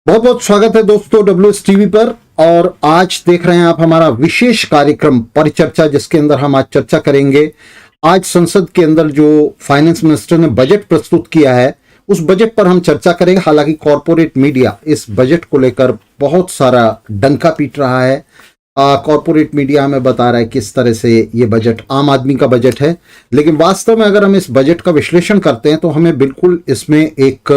बहुत बहुत स्वागत है दोस्तों WS टीवी पर। और आज देख रहे हैं आप हमारा विशेष कार्यक्रम परिचर्चा, जिसके अंदर हम आज चर्चा करेंगे। आज संसद के अंदर जो फाइनेंस मिनिस्टर ने बजट प्रस्तुत किया है, उस बजट पर हम चर्चा करेंगे। हालांकि कॉरपोरेट मीडिया इस बजट को लेकर बहुत सारा डंका पीट रहा है। कॉरपोरेट मीडिया हमें बता रहा है किस तरह से ये बजट आम आदमी का बजट है, लेकिन वास्तव में अगर हम इस बजट का विश्लेषण करते हैं तो हमें बिल्कुल इसमें एक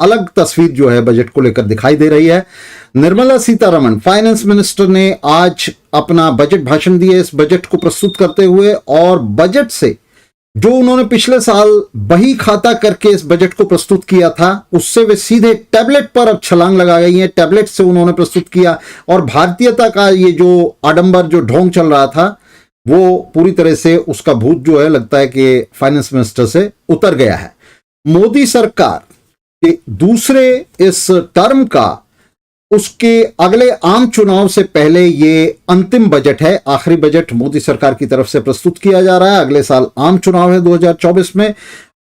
अलग तस्वीर जो है बजट को लेकर दिखाई दे रही है। निर्मला सीतारमण फाइनेंस मिनिस्टर ने आज अपना बजट भाषण दिया इस बजट को प्रस्तुत करते हुए, और बजट से जो उन्होंने पिछले साल बही खाता करके इस बजट को प्रस्तुत किया था, उससे वे सीधे टैबलेट पर अब छलांग लगा गई हैं। टैबलेट से उन्होंने प्रस्तुत किया और भारतीयता का ये जो आडंबर जो ढोंग चल रहा था, वो पूरी तरह से उसका भूत जो है लगता है कि फाइनेंस मिनिस्टर से उतर गया है। मोदी सरकार के दूसरे इस टर्म का उसके अगले आम चुनाव से पहले ये अंतिम बजट है। आखिरी बजट मोदी सरकार की तरफ से प्रस्तुत किया जा रहा है। अगले साल आम चुनाव है 2024 में,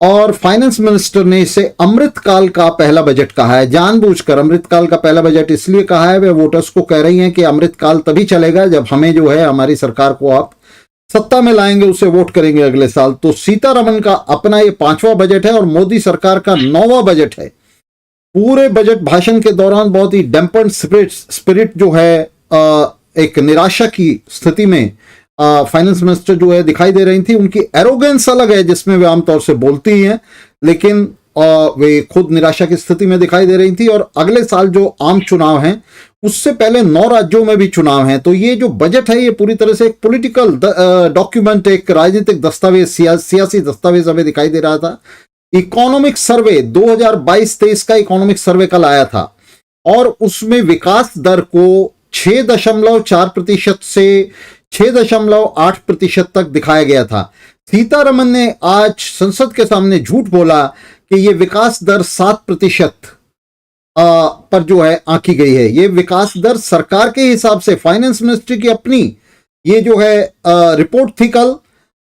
और फाइनेंस मिनिस्टर ने इसे अमृतकाल का पहला बजट कहा है। जानबूझकर अमृतकाल का पहला बजट इसलिए कहा है, वे वोटर्स को कह रही हैं कि अमृतकाल तभी चलेगा जब हमें जो है हमारी सरकार को आप सत्ता में लाएंगे, उसे वोट करेंगे अगले साल। तो सीतारमण का अपना ये 5वां बजट है और मोदी सरकार का 9वां बजट है। पूरे बजट भाषण के दौरान बहुत ही डैम्पर्ड स्पिरिट जो है, एक निराशा की स्थिति में फाइनेंस मिनिस्टर जो है दिखाई दे रही थी। उनकी एरोगेंस अलग है जिसमें वे आमतौर से बोलती ही हैं, लेकिन वे खुद निराशा की स्थिति में दिखाई दे रही थी। और अगले साल जो आम चुनाव हैं, उससे पहले 9 राज्यों में भी चुनाव हैं। तो ये जो बजट है ये पूरी तरह से एक पॉलिटिकल डॉक्यूमेंट, एक राजनीतिक दस्तावेज, सियासी दस्तावेज हमें दिखाई दे रहा था। इकोनॉमिक सर्वे 2022-23 का इकोनॉमिक सर्वे कल आया था, और उसमें विकास दर को 6.4% से 6.8% तक दिखाया गया था। सीतारमण ने आज संसद के सामने झूठ बोला कि यह विकास दर 7% पर जो है आंकी गई है। यह विकास दर सरकार के हिसाब से, फाइनेंस मिनिस्ट्री की अपनी ये जो है रिपोर्ट थी कल,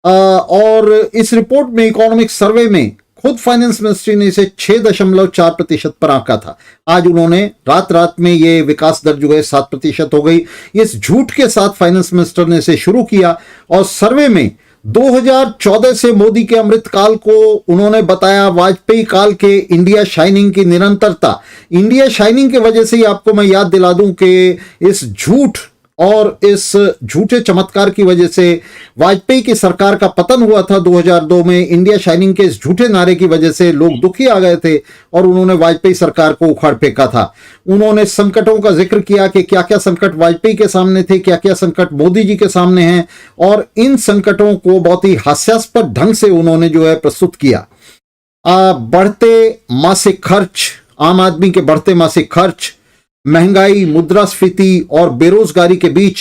और इस रिपोर्ट में, इकोनॉमिक सर्वे में, खुद फाइनेंस मिनिस्ट्री ने इसे 6.4% पर आंका था। आज उन्होंने रात में ये विकास दर जो है 7% हो गई। इस झूठ के साथ फाइनेंस मिनिस्टर ने इसे शुरू किया, और सर्वे में 2014 से मोदी के अमृतकाल को उन्होंने बताया वाजपेयी काल के इंडिया शाइनिंग की निरंतरता। इंडिया शाइनिंग की वजह से ही आपको मैं याद दिला दूं कि इस झूठ और इस झूठे चमत्कार की वजह से वाजपेयी की सरकार का पतन हुआ था 2002 में। इंडिया शाइनिंग के इस झूठे नारे की वजह से लोग दुखी आ गए थे और उन्होंने वाजपेयी सरकार को उखाड़ फेंका था। उन्होंने संकटों का जिक्र किया कि क्या क्या संकट वाजपेयी के सामने थे, क्या क्या संकट मोदी जी के सामने हैं, और इन संकटों को बहुत ही हास्यास्पद ढंग से उन्होंने जो है प्रस्तुत किया। बढ़ते मासिक खर्च, आम आदमी के बढ़ते मासिक खर्च, महंगाई, मुद्रास्फीति और बेरोजगारी के बीच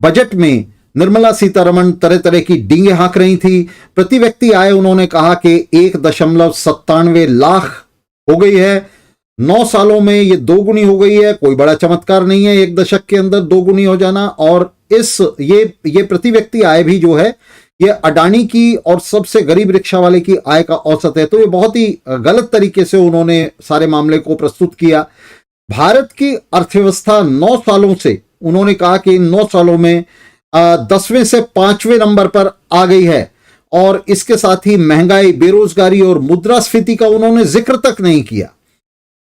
बजट में निर्मला सीतारमण तरह तरह की डींगे हाँक रही थी। प्रति व्यक्ति आय उन्होंने कहा कि 1.97 लाख हो गई है। 9 सालों में ये 2 गुनी हो गई है। कोई बड़ा चमत्कार नहीं है 1 दशक के अंदर 2 गुनी हो जाना। और ये प्रति व्यक्ति आय भी जो है ये अडानी की और सबसे गरीब रिक्शा वाले की आय का औसत है। तो ये बहुत ही गलत तरीके से उन्होंने सारे मामले को प्रस्तुत किया। भारत की अर्थव्यवस्था 9 सालों से, उन्होंने कहा कि इन 9 सालों में 10वें से 5वें नंबर पर आ गई है, और इसके साथ ही महंगाई, बेरोजगारी और मुद्रास्फीति का उन्होंने जिक्र तक नहीं किया।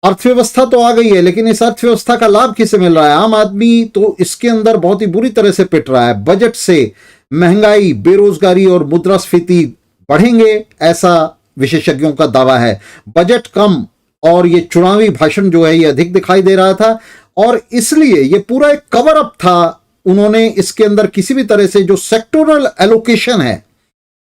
अर्थव्यवस्था तो आ गई है, लेकिन इस अर्थव्यवस्था का लाभ किसे मिल रहा है? आम आदमी तो इसके अंदर बहुत ही बुरी तरह से पिट रहा है। बजट से महंगाई, बेरोजगारी और मुद्रास्फीति बढ़ेंगे, ऐसा विशेषज्ञों का दावा है। बजट कम और ये चुनावी भाषण जो है ये अधिक दिखाई दे रहा था, और इसलिए ये पूरा एक कवर अप था। उन्होंने इसके अंदर किसी भी तरह से जो सेक्टोरल एलोकेशन है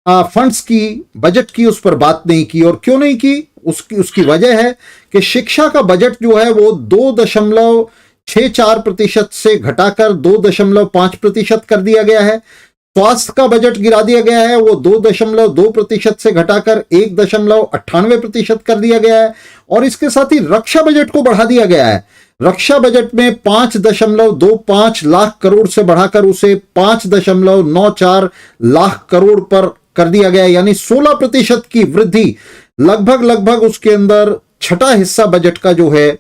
फंड्स की, बजट की, उस पर बात नहीं की। और क्यों नहीं की? उसकी वजह है कि शिक्षा का बजट जो है वो 2.64% से घटाकर 2.5% कर दिया गया है। स्वास्थ्य का बजट गिरा दिया गया है, वो 2.2% से घटाकर 1.98% कर दिया गया है। और इसके साथ ही रक्षा बजट को बढ़ा दिया गया है। रक्षा बजट में 5.25 लाख करोड़ से बढ़ाकर उसे 5.94 लाख करोड़ पर कर दिया गया है, यानी 16% की वृद्धि। लगभग उसके अंदर छठा हिस्सा बजट का जो है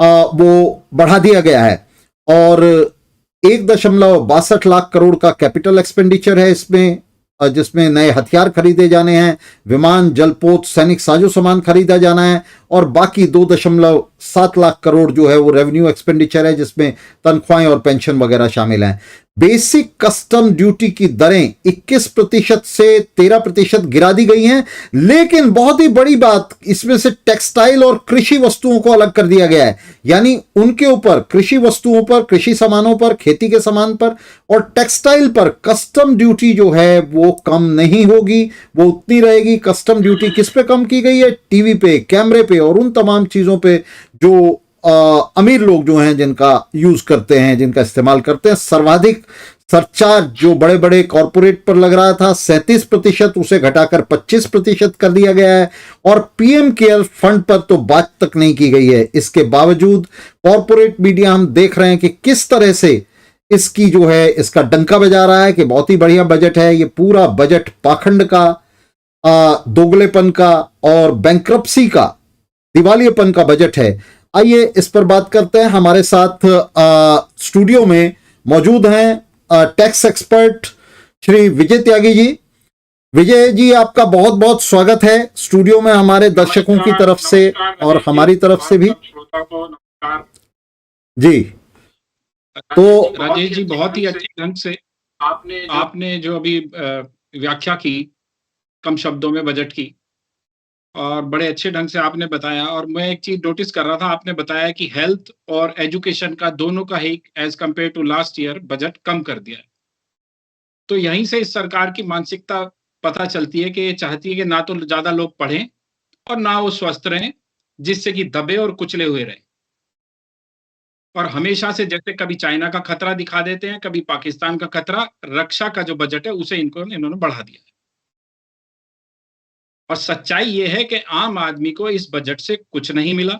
वो बढ़ा दिया गया है और 1.62 लाख करोड़ का कैपिटल एक्सपेंडिचर है इसमें, जिसमें नए हथियार खरीदे जाने हैं, विमान, जलपोत, सैनिक साजो सामान खरीदा जाना है और बाकी 2.7 लाख करोड़ जो है वो रेवेन्यू एक्सपेंडिचर है, जिसमें तनख्वाहें और पेंशन वगैरह शामिल हैं। बेसिक कस्टम ड्यूटी की दरें 21% से 13% गिरा दी गई हैं, लेकिन बहुत ही बड़ी बात, इसमें से टेक्सटाइल और कृषि वस्तुओं को अलग कर दिया गया है। यानी उनके ऊपर, कृषि वस्तुओं पर, कृषि सामानों पर, खेती के सामान पर और टेक्सटाइल पर कस्टम ड्यूटी जो है वो कम नहीं होगी, वो उतनी रहेगी। कस्टम ड्यूटी किस पे कम की गई है? टीवी पे, कैमरे पे और उन तमाम चीजों पे जो अमीर लोग जो हैं जिनका यूज करते हैं, जिनका इस्तेमाल करते हैं। सर्वाधिक सरचार्ज जो बड़े बड़े कॉरपोरेट पर लग रहा था 37%, उसे घटाकर 25% कर दिया गया है और पीएम केयर फंड पर तो बात तक नहीं की गई है। इसके बावजूद कॉरपोरेट मीडिया हम देख रहे हैं कि किस तरह से इसकी जो है इसका डंका बजा रहा है कि बहुत ही बढ़िया बजट है। ये पूरा बजट पाखंड का, दोगलेपन का और बैंक्रप्सी का, दिवालियेपन का बजट है। आइए इस पर बात करते हैं। हमारे साथ स्टूडियो में मौजूद हैं टैक्स एक्सपर्ट श्री विजय त्यागी जी। विजय जी, आपका बहुत बहुत स्वागत है स्टूडियो में, हमारे दर्शकों की तरफ से और हमारी तरफ से भी। जी, तो राजेश जी, बहुत ही अच्छे ढंग से आपने जो अभी व्याख्या की कम शब्दों में बजट की, और बड़े अच्छे ढंग से आपने बताया। और मैं एक चीज नोटिस कर रहा था, आपने बताया कि हेल्थ और एजुकेशन का दोनों का ही as compare to last year budget कम कर दिया है। तो यहीं से इस सरकार की मानसिकता पता चलती है कि ये चाहती है कि ना तो ज्यादा लोग पढ़ें और ना वो स्वस्थ रहें, जिससे कि दबे और कुचले हुए रहें। और हमेशा से जैसे कभी चाइना का खतरा दिखा देते हैं, कभी पाकिस्तान का खतरा, रक्षा का जो बजट है उसे इन्होंने बढ़ा दिया है। और सच्चाई ये है कि आम आदमी को इस बजट से कुछ नहीं मिला।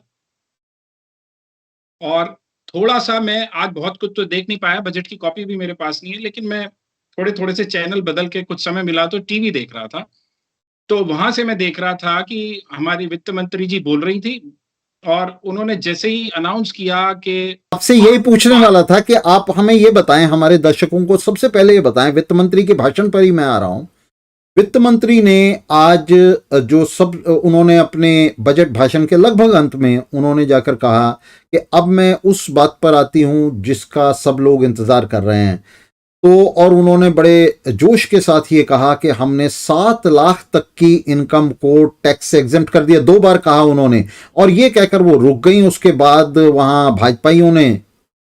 और थोड़ा सा मैं आज बहुत कुछ तो देख नहीं पाया, बजट की कॉपी भी मेरे पास नहीं है, लेकिन मैं थोड़े थोड़े से चैनल बदल के कुछ समय मिला तो टीवी देख रहा था। तो वहां से मैं देख रहा था कि हमारी वित्त मंत्री जी बोल रही थी और उन्होंने जैसे ही अनाउंस किया कि, आपसे यही पूछने वाला था कि आप हमें ये बताएं, हमारे दर्शकों को सबसे पहले ये बताएं, वित्त मंत्री के भाषण पर ही मैं आ रहा हूं। वित्त मंत्री ने आज जो सब, उन्होंने अपने बजट भाषण के लगभग अंत में उन्होंने जाकर कहा कि अब मैं उस बात पर आती हूं जिसका सब लोग इंतजार कर रहे हैं। तो और उन्होंने बड़े जोश के साथ ये कहा कि हमने 7 लाख तक की इनकम को टैक्स से एग्जेम्प्ट कर दिया। 2 बार कहा उन्होंने, और ये कहकर वो रुक गई। उसके बाद वहां भाजपाइयों ने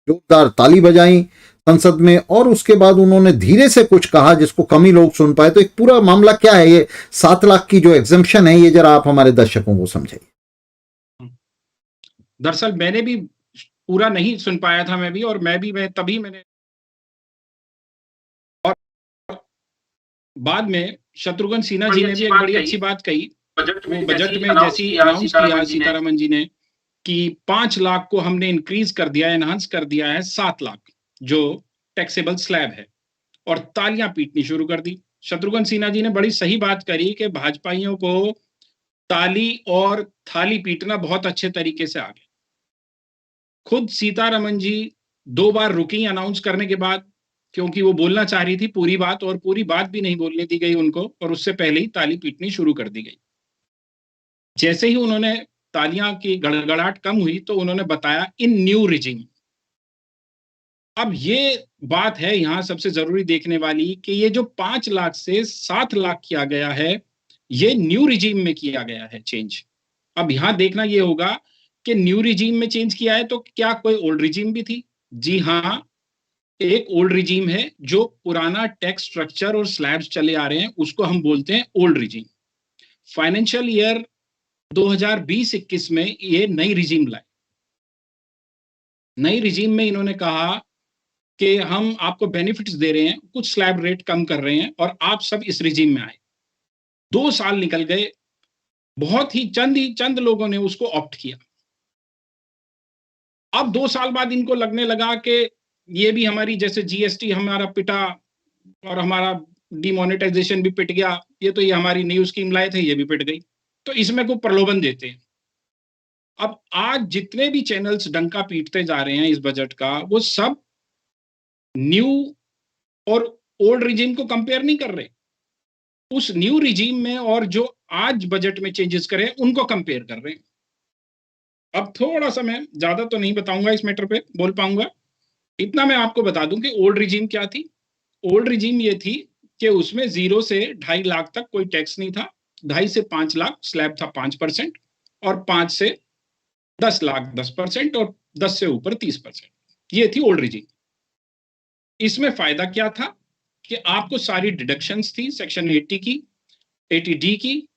जोरदार ताली बजाई संसद में और उसके बाद उन्होंने धीरे से कुछ कहा जिसको कम ही लोग सुन पाए। तो एक पूरा मामला क्या है ये 7 लाख की जो एग्जेम्पशन है, ये जरा आप हमारे दर्शकों को समझाइए। दरअसल मैंने भी पूरा नहीं सुन पाया था, मैं भी, और मैंने बाद में शत्रुघ्न सिन्हा जी ने भी एक बड़ी अच्छी बात कही। वो बजट में जैसे ही अनाउंस किया सीतारमन जी ने कि 5 लाख को हमने इंक्रीज कर दिया, एनहांस कर दिया है 7 लाख जो टैक्सेबल स्लैब है, और तालियां पीटनी शुरू कर दी। शत्रुघ्न सिन्हा जी ने बड़ी सही बात करी कि भाजपाइयों को ताली और थाली पीटना बहुत अच्छे तरीके से आ गया। खुद सीतारमन जी 2 बार रुकी अनाउंस करने के बाद, क्योंकि वो बोलना चाह रही थी पूरी बात, और पूरी बात भी नहीं बोलने दी गई उनको, और उससे पहले ही ताली पीटनी शुरू कर दी गई। जैसे ही उन्होंने तालियां की गड़गड़ाहट कम हुई तो उन्होंने बताया इन न्यू रिजिम। अब ये बात है यहां सबसे जरूरी देखने वाली कि ये जो 5 लाख से 7 लाख किया गया है, ये न्यू रिजिम में किया गया है चेंज। अब यहां देखना ये होगा कि न्यू रिजिम में चेंज किया है तो क्या कोई ओल्ड रिजिम भी थी? जी हां, एक ओल्ड रिजिम है। जो पुराना टैक्स स्ट्रक्चर और स्लैब्स चले आ रहे हैं उसको हम बोलते हैं ओल्ड रिजिम। फाइनेंशियल ईयर 2020-21 में ये नई रिजिम लाए। नई रिजिम में इन्होंने कहा कि हम आपको बेनिफिट्स दे रहे हैं, कुछ स्लैब रेट कम कर रहे हैं और आप सब इस रिजिम में आए। 2 साल निकल गए, बहुत ही चंद लोगों ने उसको ऑप्ट किया। अब 2 साल बाद इनको लगने लगा कि ये भी हमारी, जैसे जीएसटी हमारा पिटा और हमारा डिमोनेटाइजेशन भी पिट गया, ये तो ये हमारी न्यू स्कीम लाए थे, ये भी पिट गई, तो इसमें को प्रलोभन देते हैं। अब आज जितने भी चैनल्स डंका पीटते जा रहे हैं इस बजट का, वो सब न्यू और ओल्ड रिजीम को कंपेयर नहीं कर रहे, उस न्यू रिजीम में और जो आज बजट में चेंजेस करे उनको कंपेयर कर रहे हैं। अब थोड़ा सा मैं ज्यादा तो नहीं बताऊंगा इस मैटर पे, बोल पाऊंगा, इतना मैं आपको बता दूं कि ओल्ड रिजीम क्या थी। ओल्ड रिजीम ये थी कि उसमें 0 से 2.5 लाख तक कोई टैक्स नहीं था, 2.5 से 5 लाख स्लैब था 5%, और 5 से 10 लाख 10%, और 10 से ऊपर 30%। ये थी ओल्ड रिजीम। इसमें फायदा क्या था कि आपको सारी डिडक्शंस थी सेक्शन 80 की, 80D की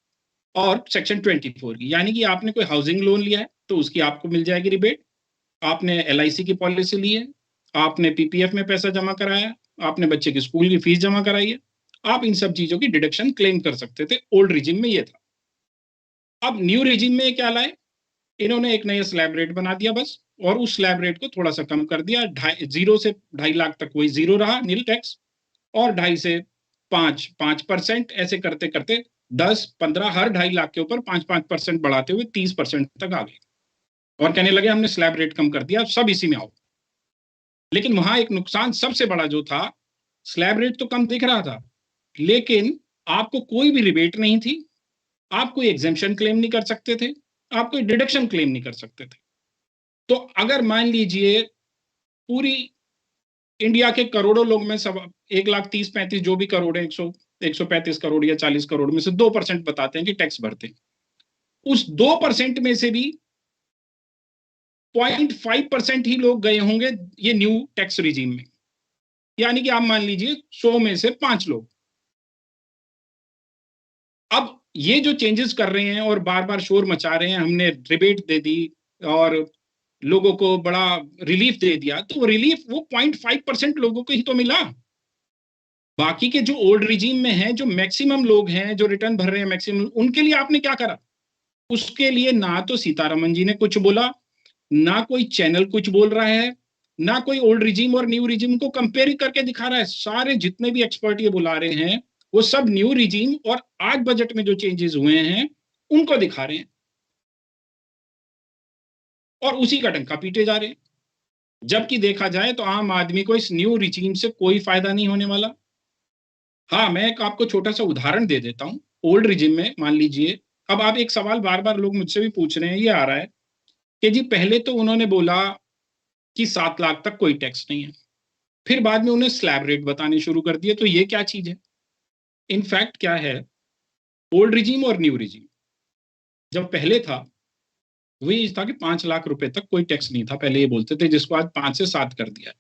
और सेक्शन 24 की, यानी कि आपने कोई हाउसिंग लोन लिया है तो उसकी आपको मिल जाएगी रिबेट, आपने LIC की पॉलिसी ली है, आपने PPF में पैसा जमा कराया, आपने बच्चे की स्कूल की फीस जमा कराई है, आप इन सब चीजों की डिडक्शन क्लेम कर सकते थे। ओल्ड रिजिम में ये था। अब न्यू रिजिम में क्या लाए, इन्होंने एक नया स्लैब रेट बना दिया बस, और उस स्लैब रेट को थोड़ा सा कम कर दिया, 0 से 2.5 लाख तक वही 0 रहा, नील टैक्स, और 2.5 से 5% ऐसे करते करते 10-15 हर 2.5 लाख के ऊपर 5% बढ़ाते हुए 30% तक आ गए, और कहने लगे हमने स्लैब रेट कम कर दिया, सब इसी में आओ। लेकिन वहां एक नुकसान सबसे बड़ा जो था, स्लैब रेट तो कम दिख रहा था, लेकिन आपको कोई भी रिबेट नहीं थी, आप कोई एग्जेम्पशन क्लेम नहीं कर सकते थे, आप कोई डिडक्शन क्लेम नहीं कर सकते थे। तो अगर मान लीजिए पूरी इंडिया के करोड़ों लोग में सब 1,30,35 जो भी करोड़ है, 135 करोड़ या 40 करोड़ में से 2% बताते हैं कि टैक्स भरते हैं, उस 2% में से भी 0.5% ही लोग गए होंगे ये न्यू टैक्स रिजीम में, यानी कि आप मान लीजिए 100 में से 5 लोग। अब ये जो चेंजेस कर रहे हैं और बार बार शोर मचा रहे हैं, हमने रिबेट दे दी और लोगों को बड़ा रिलीफ दे दिया, तो वो रिलीफ वो 0.5% लोगों को ही तो मिला। बाकी के जो ओल्ड रिजीम में है, जो मैक्सिमम लोग हैं जो रिटर्न भर रहे हैं मैक्सिमम, उनके लिए आपने क्या करा? उसके लिए ना तो सीतारमन जी ने कुछ बोला, ना कोई चैनल कुछ बोल रहा है, ना कोई ओल्ड रिजीम और न्यू रिजीम को कंपेयर करके दिखा रहा है। सारे जितने भी एक्सपर्ट ये बुला रहे हैं वो सब न्यू रिजीम और आज बजट में जो चेंजेस हुए हैं उनको दिखा रहे हैं, और उसी का डंका पीटे जा रहे हैं। जबकि देखा जाए तो आम आदमी को इस न्यू रिजीम से कोई फायदा नहीं होने वाला। हाँ, मैं एक आपको छोटा सा उदाहरण दे देता हूं। ओल्ड रिजिम में मान लीजिए, अब आप एक सवाल बार बार लोग मुझसे भी पूछ रहे हैं, ये आ रहा है कि जी पहले तो उन्होंने बोला कि 7 लाख तक कोई टैक्स नहीं है, फिर बाद में उन्हें स्लैब रेट बताने शुरू कर दिए, तो ये क्या चीज है? इनफैक्ट क्या है, ओल्ड रिजिम और न्यू रिजिम जब पहले था वही था कि 5 लाख रुपए तक कोई टैक्स नहीं था, पहले ये बोलते थे, जिसको आज 5 से 7 कर दिया।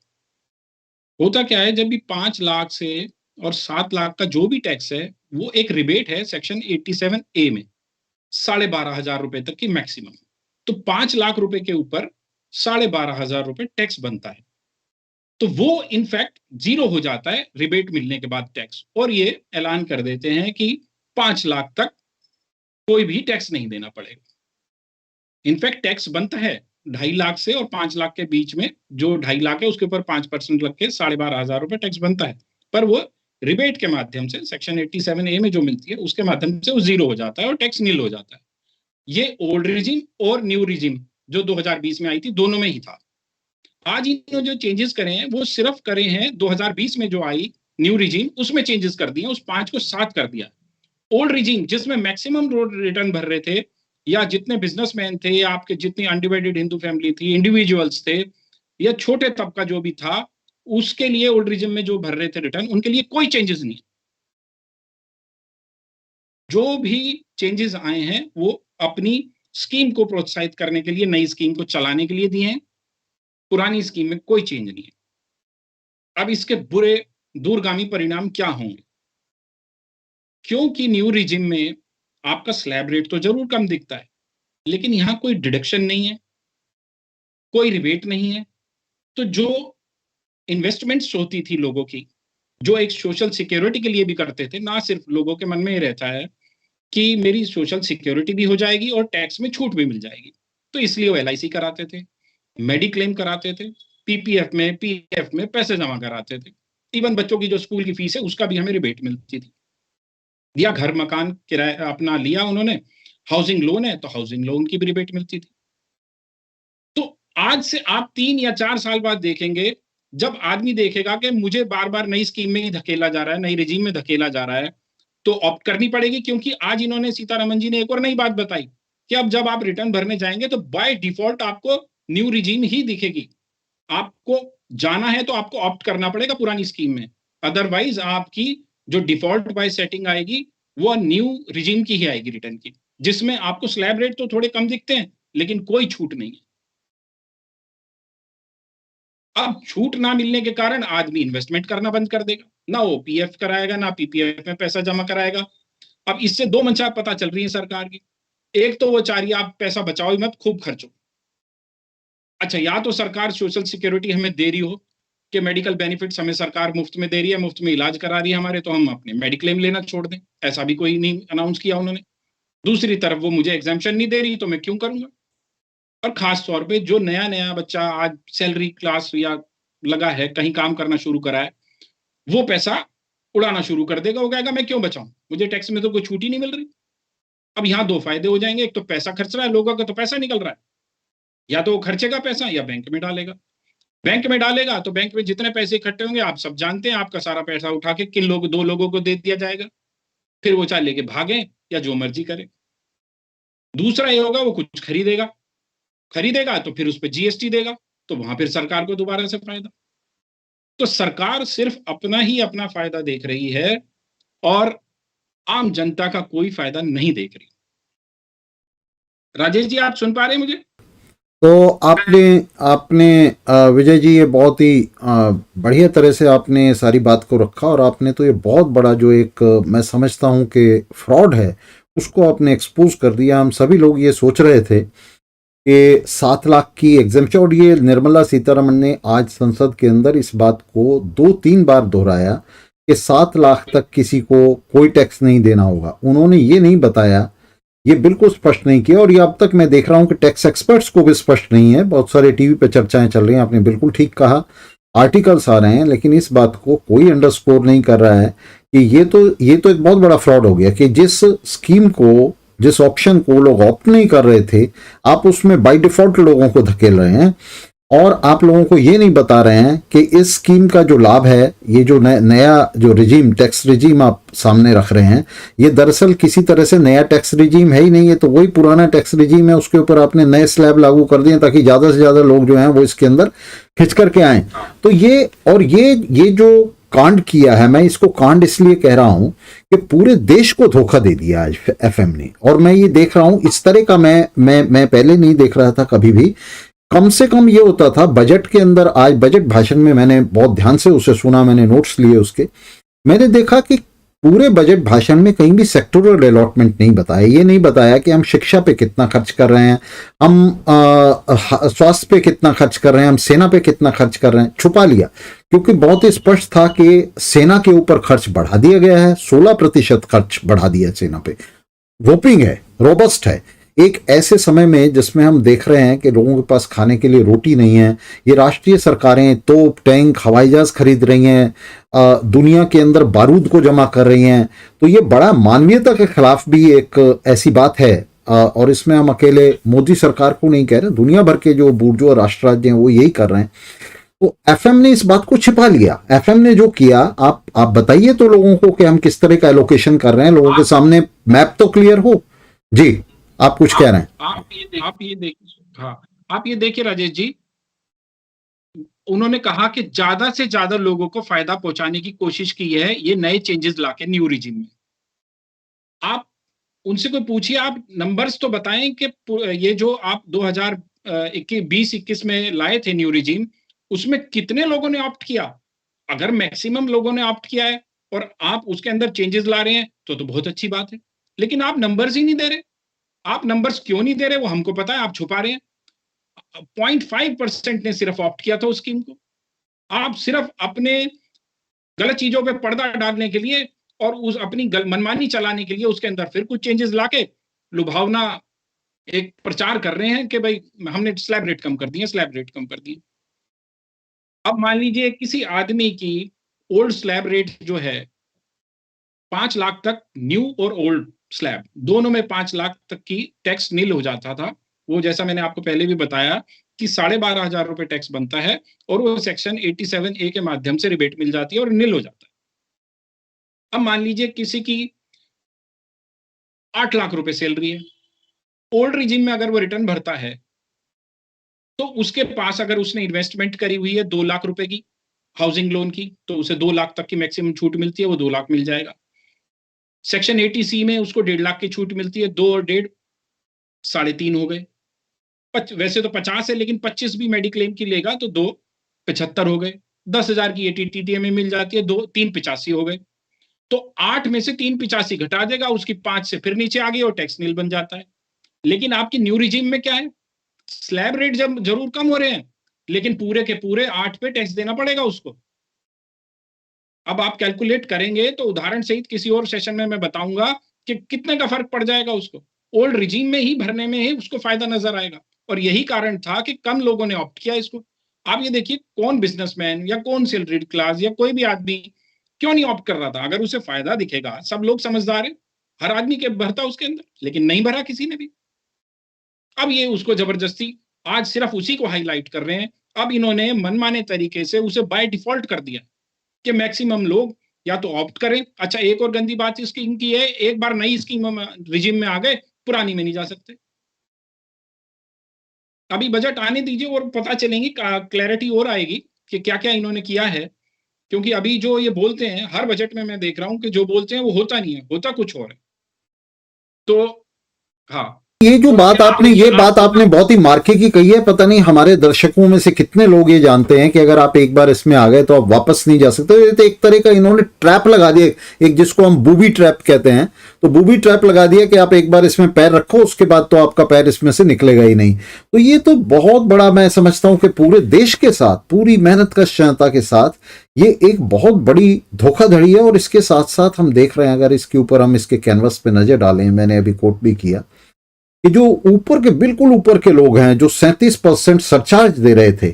होता क्या है, जब भी 5 लाख से और 7 लाख का जो भी टैक्स है वो एक रिबेट है सेक्शन 87A में, 12,500 रुपए तक की मैक्सिमम। तो 5 लाख रुपए के ऊपर 12,500 रुपए टैक्स बनता है, तो वो इनफैक्ट 0 हो जाता है रिबेट मिलने के बाद टैक्स, और ये ऐलान कर देते हैं कि 5 लाख तक कोई भी टैक्स नहीं देना पड़ेगा। इनफैक्ट टैक्स बनता है 2.5 लाख से और 5 लाख के बीच में, जो 2.5 लाख है उसके ऊपर 5% लग के 12,500 रुपए टैक्स बनता है, पर वो रिबेट के माध्यम से सेक्शन 87A में जो मिलती है उसके माध्यम से वो 0 हो जाता है और टैक्स नील हो जाता है। ये ओल्ड रिजिम और न्यू रिजिम जो 2020 में आई थी, दोनों में ही था। आज इन्होंने जो चेंजेस करे हैं वो सिर्फ करे हैं 2020 में जो आई न्यू रिजिम, उसमें चेंजेस कर दिए, उस 5 को 7 कर दिया। ओल्ड रिजिम जिसमें मैक्सिमम रिटर्न भर रहे थे, या जितने बिजनेसमैन थे, या आपके जितनी अनडिवाइडेड हिंदू फैमिली थी, इंडिविजुअल्स थे, या छोटे तबका जो भी था, उसके लिए ओल्ड रिजिम में जो भर रहे थे रिटर्न, उनके लिए कोई चेंजेस नहीं। जो भी चेंजेस आए हैं वो अपनी स्कीम को प्रोत्साहित करने के लिए, नई स्कीम को चलाने के लिए दिए हैं, पुरानी स्कीम में कोई चेंज नहीं है। अब इसके बुरे दूरगामी परिणाम क्या होंगे? क्योंकि न्यू रिजिम में आपका स्लैब रेट तो जरूर कम दिखता है, लेकिन यहां कोई डिडक्शन नहीं है, कोई रिबेट नहीं है, तो जो इन्वेस्टमेंट्स होती थी लोगों की, जो एक सोशल सिक्योरिटी के लिए भी करते थे, ना सिर्फ लोगों के मन में ही रहता है कि मेरी सोशल सिक्योरिटी भी हो जाएगी और टैक्स में छूट भी मिल जाएगी, तो इसलिए वो LIC कराते थे, मेडिक्लेम कराते थे, PPF में PF में पैसे जमा कराते थे, इवन बच्चों की जो स्कूल की फीस है उसका भी हमें रिबेट मिलती थी। या घर मकान किराया अपना लिया उन्होंने, हाउसिंग लोन है तो हाउसिंग लोन की भी रिबेट मिलती थी। आज से आप 3 या 4 साल बाद देखेंगे, जब आदमी देखेगा कि मुझे बार-बार नई स्कीम में ही धकेला जा रहा है, नई रेजीम में धकेला जा रहा है, तो ऑप्ट करनी पड़ेगी, क्योंकि आज इन्होंने सीतारमन जी ने एक और नई बात बताई कि अब जब आप रिटर्न भरने जाएंगे तो बाय डिफॉल्ट आपको न्यू रिजीम ही दिखेगी। आपको जाना है तो आपको ऑप्ट करना पड़ेगा पुरानी स्कीम में, अदरवाइज आपकी जो डिफॉल्ट बाय सेटिंग आएगी वो न्यू रिजीम की ही आएगी रिटर्न की, जिसमें आपको स्लैब रेट तो थोड़े कम दिखते हैं लेकिन कोई छूट नहीं है। अब छूट ना मिलने के कारण आदमी इन्वेस्टमेंट करना बंद कर देगा, ना वो पीएफ कराएगा ना पीपीएफ में पैसा जमा कराएगा। अब इससे दो मंशा पता चल रही है सरकार की। एक तो वो चाह रही है आप पैसा बचाओ ही मत, खूब खर्चो। अच्छा, या तो सरकार सोशल सिक्योरिटी हमें दे रही हो कि मेडिकल बेनिफिट्स हमें सरकार मुफ्त में दे रही है, मुफ्त में इलाज करा रही है हमारे, तो हम अपने मेडिक्लेम लेना छोड़ दें। ऐसा भी कोई नहीं अनाउंस किया उन्होंने। दूसरी तरफ वो मुझे एग्जाम्पशन नहीं दे रही तो मैं क्यों करूंगा। और खास तौर पे जो नया नया बच्चा आज सैलरी क्लास या लगा है, कहीं काम करना शुरू करा है, वो पैसा उड़ाना शुरू कर देगा। वो कहेगा मैं क्यों बचाऊं, मुझे टैक्स में तो कोई छूट ही नहीं मिल रही। अब यहाँ दो फायदे हो जाएंगे, एक तो पैसा खर्च रहा है लोगों का, तो पैसा निकल रहा है, या तो वो खर्चेगा पैसा या बैंक में डालेगा। बैंक में डालेगा तो बैंक में जितने पैसे इकट्ठे होंगे आप सब जानते हैं, आपका सारा पैसा उठा के किन लोग, दो लोगों को दे दिया जाएगा, फिर वो चाहे लेके भागे या जो मर्जी करे। दूसरा ये होगा, वो कुछ खरीदेगा, खरीदेगा तो फिर उस पर जीएसटी देगा, तो वहां फिर सरकार को दोबारा से फायदा। तो सरकार सिर्फ अपना ही अपना फायदा देख रही है और आम जनता का कोई फायदा नहीं देख रही। राजेश जी, आप सुन पा रहे हैं मुझे? तो आपने आपने विजय जी, ये बहुत ही बढ़िया तरह से आपने सारी बात को रखा, और आपने तो ये बहुत बड़ा जो एक मैं समझता हूँ कि फ्रॉड है उसको आपने एक्सपोज कर दिया। हम सभी लोग ये सोच रहे थे कि 7 लाख की एग्जेम्पशन, और ये निर्मला सीतारमण ने आज संसद के अंदर इस बात को 2-3 बार दोहराया कि 7 लाख तक किसी को कोई टैक्स नहीं देना होगा। उन्होंने ये नहीं बताया, ये बिल्कुल स्पष्ट नहीं किया, और ये अब तक मैं देख रहा हूं कि टैक्स एक्सपर्ट्स को भी स्पष्ट नहीं है। बहुत सारे टीवी पे चर्चाएं चल रही हैं, आपने बिल्कुल ठीक कहा, आर्टिकल्स आ रहे हैं, लेकिन इस बात को कोई अंडरस्कोर नहीं कर रहा है कि ये तो एक बहुत बड़ा फ्रॉड हो गया कि जिस स्कीम को, जिस ऑप्शन को लोग ऑप्ट नहीं कर रहे थे, आप उसमें बाय डिफॉल्ट लोगों को धकेल रहे हैं, और आप लोगों को ये नहीं बता रहे हैं कि इस स्कीम का जो लाभ है, ये जो नया जो रिजीम, टैक्स रिजीम आप सामने रख रहे हैं, ये दरअसल किसी तरह से नया टैक्स रिजीम है ही नहीं है। तो वही पुराना टैक्स रिजीम है, उसके ऊपर आपने नए स्लैब लागू कर दिए ताकि ज्यादा से ज्यादा लोग जो हैं वो इसके अंदर खिंच करके आए। तो ये जो कांड किया है, मैं इसको कांड इसलिए कह रहा हूं कि पूरे देश को धोखा दे दिया आज एफएम ने। और मैं ये देख रहा हूं इस तरह का, मैं पहले नहीं देख रहा था कभी भी। कम से कम ये होता था बजट के अंदर, आज बजट भाषण में मैंने बहुत ध्यान से उसे सुना, मैंने नोट्स लिए उसके, मैंने देखा कि पूरे बजट भाषण में कहीं भी सेक्टोरल अलॉटमेंट नहीं बताया। ये नहीं बताया कि हम शिक्षा पे कितना खर्च कर रहे हैं, हम स्वास्थ्य पे कितना खर्च कर रहे हैं, हम सेना पे कितना खर्च कर रहे हैं, छुपा लिया। क्योंकि बहुत ही स्पष्ट था कि सेना के ऊपर खर्च बढ़ा दिया गया है, 16% खर्च बढ़ा दिया सेना पे। वोपिंग है, रोबस्ट है, एक ऐसे समय में जिसमें हम देख रहे हैं कि लोगों के पास खाने के लिए रोटी नहीं है। ये राष्ट्रीय सरकारें तोप, टैंक, हवाई जहाज खरीद रही हैं, दुनिया के अंदर बारूद को जमा कर रही हैं। तो ये बड़ा मानवीयता के खिलाफ भी एक ऐसी बात है। और इसमें हम अकेले मोदी सरकार को नहीं कह रहे, दुनिया भर के जो बूर्जोआ राष्ट्र राज्य हैं वो यही कर रहे हैं। तो एफएम ने इस बात को छिपा लिया। एफएम ने जो किया, आप बताइए तो लोगों को कि हम किस तरह का एलोकेशन कर रहे हैं, लोगों के सामने मैप तो क्लियर हो। जी, आप कुछ कह रहे हैं? आप ये देखिए राजेश जी, उन्होंने कहा कि ज्यादा से ज्यादा लोगों को फायदा पहुंचाने की कोशिश की है ये नए चेंजेस लाके न्यू रिजीम में। आप उनसे कोई पूछिए, आप नंबर्स तो बताएं कि ये जो आप 2020-21 में लाए थे न्यू रिजीम, उसमें कितने लोगों ने ऑप्ट किया। अगर मैक्सिमम लोगों ने ऑप्ट किया है और आप उसके अंदर चेंजेस ला रहे हैं तो बहुत अच्छी बात है, लेकिन आप नंबर्स ही नहीं दे रहे। आप नंबर्स क्यों नहीं दे रहे वो हमको पता है, आप छुपा रहे हैं। 0.5% ने सिर्फ ऑप्ट किया था उस स्कीम को। आप सिर्फ अपने गलत चीजों पे पर्दा डालने के लिए और उस अपनी मनमानी चलाने के लिए उसके अंदर फिर कुछ चेंजेस लाके लुभावना एक प्रचार कर रहे हैं कि भाई हमने स्लैब रेट कम कर दिए, स्लैब रेट कम कर दिए। अब मान लीजिए किसी आदमी की ओल्ड स्लैब रेट जो है 5 लाख तक, न्यू और ओल्ड स्लैब दोनों में 5 लाख तक की टैक्स नील हो जाता था। वो जैसा मैंने आपको पहले भी बताया कि 12,500 रुपए टैक्स बनता है और वो सेक्शन 87A के माध्यम से रिबेट मिल जाती है और निल हो जाता है। अब मान लीजिए किसी की 8 लाख रुपए सैलरी है, ओल्ड रिजिम में अगर वो रिटर्न भरता है तो उसके पास अगर उसने इन्वेस्टमेंट करी हुई है 2 लाख रुपए की हाउसिंग लोन की, तो उसे 2 लाख तक की मैक्सिमम छूट मिलती है, वो 2 लाख मिल जाएगा। सेक्शन 80C में उसको 1.5 लाख की छूट मिलती है, 2 और 1.5 3.5 हो गए। वैसे तो 50 है, लेकिन 25 भी मेडिक्लेम की लेगा तो 2 75 हो गए। 10,000 की ATTTM में मिल जाती है, 2 3 85 हो गए। तो 8 में से 3 85 घटा देगा, उसकी 5 से फिर नीचे आ गई और टैक्स नील बन जाता है। लेकिन आपकी न्यू रिजीम में क्या है, स्लैब रेट जब जरूर कम हो रहे हैं, लेकिन पूरे के पूरे 8 पे टैक्स देना पड़ेगा उसको। अब आप कैलकुलेट करेंगे तो उदाहरण सहित किसी और सेशन में मैं बताऊंगा कि कितने का फर्क पड़ जाएगा उसको। ओल्ड रिजीम में ही भरने में ही उसको फायदा नजर आएगा, और यही कारण था कि कम लोगों ने ऑप्ट किया इसको। आप ये देखिए, कौन बिजनेसमैन या कौन सैलरीड क्लास या कोई भी आदमी क्यों नहीं ऑप्ट कर रहा था? अगर उसे फायदा दिखेगा, सब लोग समझदार है, हर आदमी के भरता उसके अंदर, लेकिन नहीं भरा किसी ने भी। अब ये उसको जबरदस्ती आज सिर्फ उसी को हाईलाइट कर रहे हैं। अब इन्होंने मनमाने तरीके से उसे बाय डिफॉल्ट कर दिया कि मैक्सिमम लोग या तो ऑप्ट करें। अच्छा, एक और गंदी बात इसकी इनकी है, एक बार नई स्कीम में रिजिम में आ गए, पुरानी में नहीं जा सकते। अभी बजट आने दीजिए और पता चलेंगी, क्लैरिटी और आएगी कि क्या क्या इन्होंने किया है। क्योंकि अभी जो ये बोलते हैं हर बजट में, मैं देख रहा हूं कि जो बोलते हैं वो होता नहीं है, होता कुछ और है। तो हाँ, ये जो तो बात क्या आपने ये बात आपने बहुत ही मार्के की कही है। पता नहीं हमारे दर्शकों में से कितने लोग ये जानते हैं कि अगर आप एक बार इसमें आ गए तो आप वापस नहीं जा सकते। ये तो एक तरह का इन्होंने ट्रैप लगा दिया, एक जिसको हम बूबी ट्रैप कहते हैं। तो बूबी ट्रैप लगा दिया कि आप एक बार इसमें पैर रखो, उसके बाद तो आपका पैर इसमें से निकलेगा ही नहीं। तो ये तो बहुत बड़ा, मैं समझता हूं कि पूरे देश के साथ, पूरी मेहनत कश के साथ ये एक बहुत बड़ी धोखाधड़ी है। और इसके साथ साथ हम देख रहे हैं, अगर इसके ऊपर हम इसके कैनवस पे नजर डालें, मैंने अभी कोट भी किया कि जो ऊपर के, बिल्कुल ऊपर के लोग हैं जो 37% सरचार्ज दे रहे थे,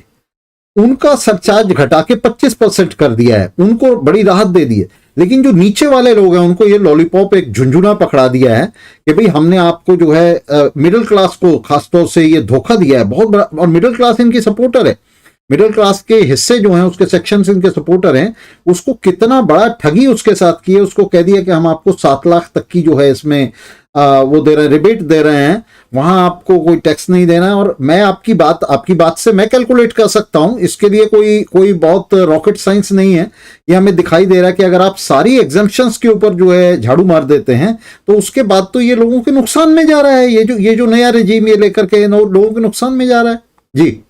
उनका सरचार्ज घटा के 25% कर दिया है, उनको बड़ी राहत दे दी है। लेकिन जो नीचे वाले लोग हैं उनको ये लॉलीपॉप, एक झुंझुना पकड़ा दिया है कि भाई हमने आपको जो है मिडिल क्लास को खासतौर से ये धोखा दिया है बहुत बड़ा। और मिडिल क्लास इनकी सपोर्टर है, मिडिल क्लास के हिस्से जो हैं उसके सेक्शन इनके सपोर्टर हैं। उसको कितना बड़ा ठगी उसके साथ की है, उसको कह दिया कि हम आपको 7 लाख तक की जो है इसमें वो दे रहे हैं, रिबेट दे रहे हैं, वहां आपको कोई टैक्स नहीं देना है। और मैं आपकी बात से मैं कैलकुलेट कर सकता हूं, इसके लिए कोई बहुत रॉकेट साइंस नहीं है। ये हमें दिखाई दे रहा है कि अगर आप सारी एग्जम्पशंस के ऊपर जो है झाड़ू मार देते हैं तो उसके बाद तो ये लोगों के नुकसान में जा रहा है। ये जो नया रिजीम ये लेकर के लोगों के नुकसान में जा रहा है। जी,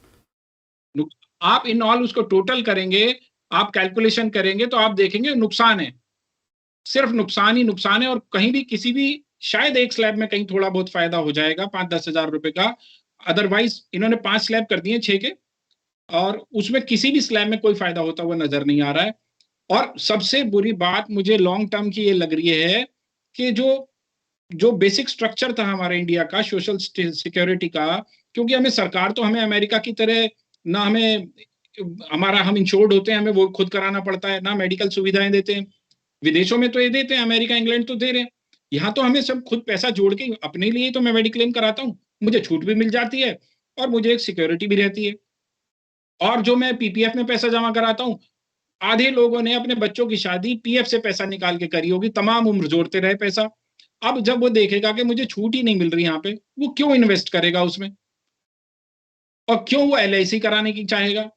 आप इन ऑल उसको टोटल करेंगे, आप कैलकुलेशन करेंगे तो आप देखेंगे नुकसान है, सिर्फ नुकसान ही नुकसान है। और कहीं भी किसी भी, शायद एक स्लैब में कहीं थोड़ा बहुत फायदा हो जाएगा 5-10 हजार रुपए का। अदरवाइज इन्होंने 5 स्लैब कर दिए 6 के, और उसमें किसी भी स्लैब में कोई फायदा होता हुआ नजर नहीं आ रहा है। और सबसे बुरी बात मुझे लॉन्ग टर्म की ये लग रही है कि जो जो बेसिक स्ट्रक्चर था हमारे इंडिया का सोशल सिक्योरिटी का, क्योंकि हमें सरकार तो हमें अमेरिका की तरह ना, हमें हमारा हम इंश्योर्ड होते हैं, हमें वो खुद कराना पड़ता है, ना मेडिकल सुविधाएं देते हैं। विदेशों में तो ये देते हैं, अमेरिका इंग्लैंड तो दे रहे हैं। यहाँ तो हमें सब खुद पैसा जोड़ के अपने लिए तो मैं मेडिक्लेम कराता हूँ, मुझे छूट भी मिल जाती है और मुझे एक सिक्योरिटी भी रहती है। और जो मैं पीपीएफ में पैसा जमा कराता हूँ, आधे लोगों ने अपने बच्चों की शादी पीएफ से पैसा निकाल के करी होगी, तमाम उम्र जोड़ते रहे पैसा। अब जब वो देखेगा कि मुझे छूट ही नहीं मिल रही यहाँ पे, वो क्यों इन्वेस्ट करेगा उसमें, और क्यों वो एलआईसी कराने की चाहेगा?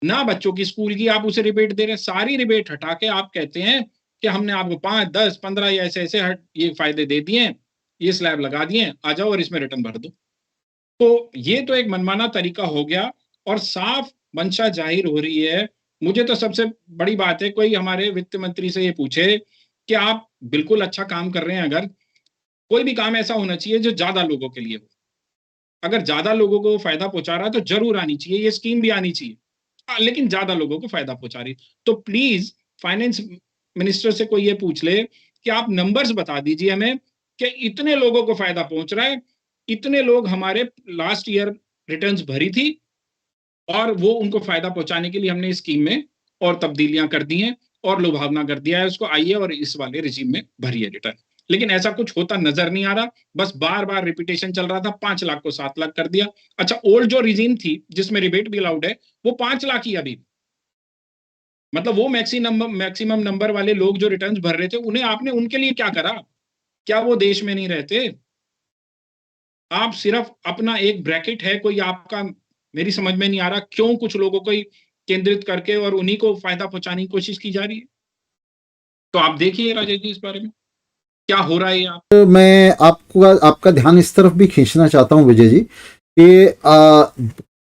ना बच्चों की स्कूल की आप उसे रिबेट दे रहे हैं, सारी रिबेट हटा के आप कहते हैं कि हमने आपको 5, 10, 15 या ऐसे ऐसे ये फायदे दे दिए हैं, ये स्लैब लगा दिए, आ जाओ और इसमें रिटर्न भर दो। तो ये तो एक मनमाना तरीका हो गया और साफ मंशा जाहिर हो रही है। मुझे तो सबसे बड़ी बात है, कोई हमारे वित्त मंत्री से ये पूछे कि आप बिल्कुल अच्छा काम कर रहे हैं, अगर कोई भी काम ऐसा होना चाहिए जो ज्यादा लोगों के लिए हो, अगर ज्यादा लोगों को फायदा पहुंचा रहा है तो जरूर आनी चाहिए, ये स्कीम भी आनी चाहिए। लेकिन ज्यादा लोगों को फायदा पहुंचा रही, तो प्लीज फाइनेंस मिनिस्टर से कोई ये पूछ ले कि आप नंबर्स बता दीजिए हमें कि इतने लोगों को फायदा पहुंच रहा है, इतने लोग हमारे लास्ट ईयर रिटर्न्स भरी थी और वो उनको फायदा पहुंचाने के लिए हमने इस स्कीम में और तब्दीलियां कर दी हैं और लुभावना कर दिया है उसको, आइए और इस वाले रिजीम में भरिए रिटर्न। लेकिन ऐसा कुछ होता नजर नहीं आ रहा, बस बार बार रिपीटेशन चल रहा था, 5 लाख को 7 लाख कर दिया। अच्छा, ओल्ड जो रिजीम थी जिसमें रिबेट भी अलाउड है, वो 5 लाख ही अभी, मतलब वो मैक्सिमम नंबर वाले लोग जो रिटर्न्स भर रहे थे, उन्हें आपने उनके लिए क्या करा? क्या वो देश में नहीं रहते? आप सिर्फ अपना एक ब्रैकेट है कोई आपका, मेरी समझ में नहीं आ रहा क्यों कुछ लोगों को ही केंद्रित करके और उन्हीं को फायदा पहुंचाने की कोशिश की जा रही है। तो आप देखिए राजेश जी इस बारे में क्या हो रहा है यहाँ। तो मैं आपका ध्यान इस तरफ भी खींचना चाहता हूं विजय जी कि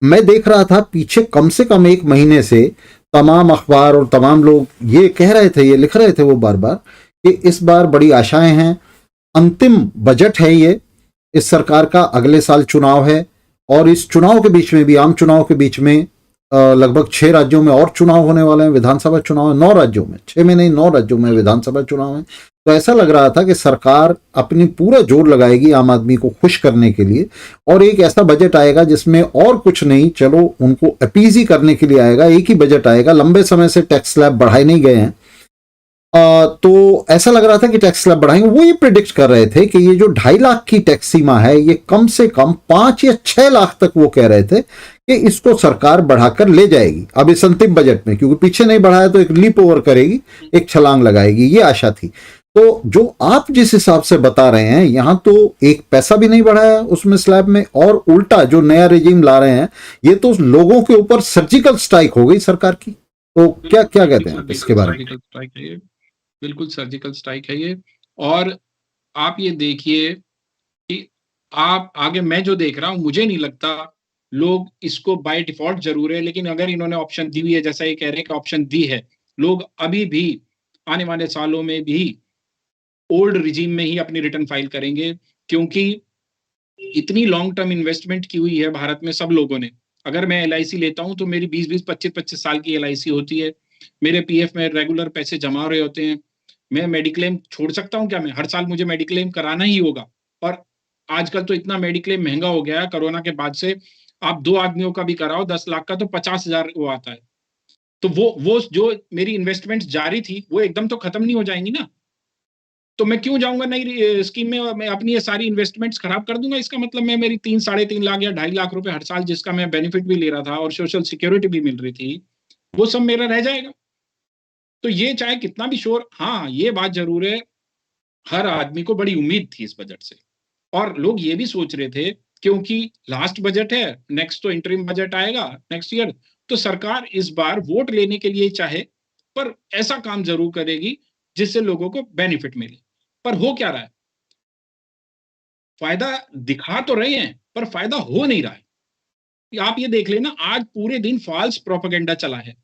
मैं देख रहा था पीछे कम से कम 1 महीने से तमाम अखबार और तमाम लोग ये कह रहे थे, ये लिख रहे थे वो बार बार कि इस बार बड़ी आशाएं हैं, अंतिम बजट है ये, इस सरकार का अगले साल चुनाव है और इस चुनाव के बीच में भी, आम चुनाव के बीच में लगभग 6 राज्यों में और चुनाव होने वाले हैं, विधानसभा चुनाव है 9 राज्यों में, 6 में नहीं 9 राज्यों में विधानसभा चुनाव है। तो ऐसा लग रहा था कि सरकार अपनी पूरा जोर लगाएगी आम आदमी को खुश करने के लिए और एक ऐसा बजट आएगा जिसमें और कुछ नहीं, चलो उनको अपीज ही करने के लिए आएगा, एक ही बजट आएगा। लंबे समय से टैक्स स्लैब बढ़ाए नहीं गए हैं, तो ऐसा लग रहा था कि टैक्स स्लैब बढ़ाएंगे। वो ये प्रिडिक्ट कर रहे थे कि ये जो 2.5 लाख की टैक्स सीमा है ये कम से कम 5 या 6 लाख तक वो कह रहे थे कि इसको सरकार बढ़ाकर ले जाएगी अब इस अंतिम बजट में, क्योंकि पीछे नहीं बढ़ाया तो एक लीप ओवर करेगी, एक छलांग लगाएगी, ये आशा थी। तो जो आप जिस हिसाब से बता रहे हैं, यहां तो एक पैसा भी नहीं बढ़ाया उसमें स्लैब में, और उल्टा जो नया रिजीम ला रहे हैं ये तो लोगों के ऊपर सर्जिकल स्ट्राइक हो गई सरकार की। तो क्या क्या कहते हैं आप इसके बारे में? बिल्कुल सर्जिकल स्ट्राइक है ये। और आप ये देखिए कि आप आगे, मैं जो देख रहा हूं मुझे नहीं लगता लोग इसको बाय डिफॉल्ट जरूर है, लेकिन अगर इन्होंने ऑप्शन दी हुई है, जैसा ये कह रहे हैं कि ऑप्शन दी है, लोग अभी भी आने वाले सालों में भी ओल्ड रिजीम में ही अपनी रिटर्न फाइल करेंगे, क्योंकि इतनी लॉन्ग टर्म इन्वेस्टमेंट की हुई है भारत में सब लोगों ने। अगर मैं LIC लेता हूं तो मेरी 20-20, 25-25 साल की LIC होती है, मेरे PF में रेगुलर पैसे जमा हो रहे होते हैं। मैं मेडिक्लेम छोड़ सकता हूं क्या? मैं हर साल मुझे मेडिक्लेम कराना ही होगा। और आजकल तो इतना मेडिक्लेम महंगा हो गया है कोरोना के बाद से, आप 2 आदमियों का भी कराओ 10 लाख का तो 50,000 वो आता है। तो वो जो मेरी इन्वेस्टमेंट जारी थी वो एकदम तो खत्म नहीं हो जाएंगी ना। तो मैं क्यों जाऊंगा नई स्कीम में और मैं अपनी ये सारी इन्वेस्टमेंट्स खराब कर दूंगा? इसका मतलब मैं मेरी 3-3.5 लाख या 2.5 लाख रुपए हर साल जिसका मैं बेनिफिट भी ले रहा था और सोशल सिक्योरिटी भी मिल रही थी, वो सब मेरा रह जाएगा। तो ये चाहे कितना भी शोर, हाँ ये बात जरूर है, हर आदमी को बड़ी उम्मीद थी इस बजट से, और लोग ये भी सोच रहे थे क्योंकि लास्ट बजट है, नेक्स्ट तो इंटरिम बजट आएगा नेक्स्ट ईयर, तो सरकार इस बार वोट लेने के लिए चाहे पर ऐसा काम जरूर करेगी जिससे लोगों को बेनिफिट मिले। पर हो क्या रहा है? फायदा दिखा तो रहे हैं पर फायदा हो नहीं रहा है। आप ये देख लेना, आज पूरे दिन फॉल्स प्रोपेगेंडा चला है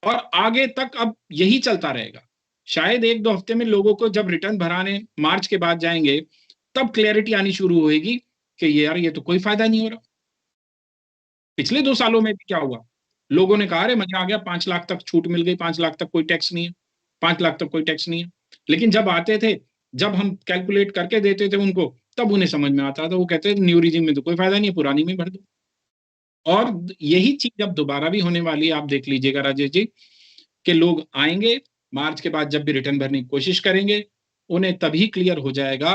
और आगे तक अब यही चलता रहेगा। शायद 1-2 हफ्ते में लोगों को जब रिटर्न भराने मार्च के बाद जाएंगे तब क्लैरिटी आनी शुरू होगी कि ये यार ये तो कोई फायदा नहीं हो रहा। पिछले 2 सालों में भी क्या हुआ? लोगों ने कहा अरे मजा आ गया, 5 लाख तक छूट मिल गई, 5 लाख तक कोई टैक्स नहीं है, 5 लाख तक कोई टैक्स नहीं है। लेकिन जब आते थे, जब हम कैलकुलेट करके देते थे उनको, तब उन्हें समझ में आता था, वो कहते थे न्यू रिजीम में तो कोई फायदा नहीं है, पुरानी में भर दो। और यही चीज अब दोबारा भी होने वाली है, आप देख लीजिएगा राजेश जी, कि लोग आएंगे मार्च के बाद जब भी रिटर्न भरने की कोशिश करेंगे, उन्हें तभी क्लियर हो जाएगा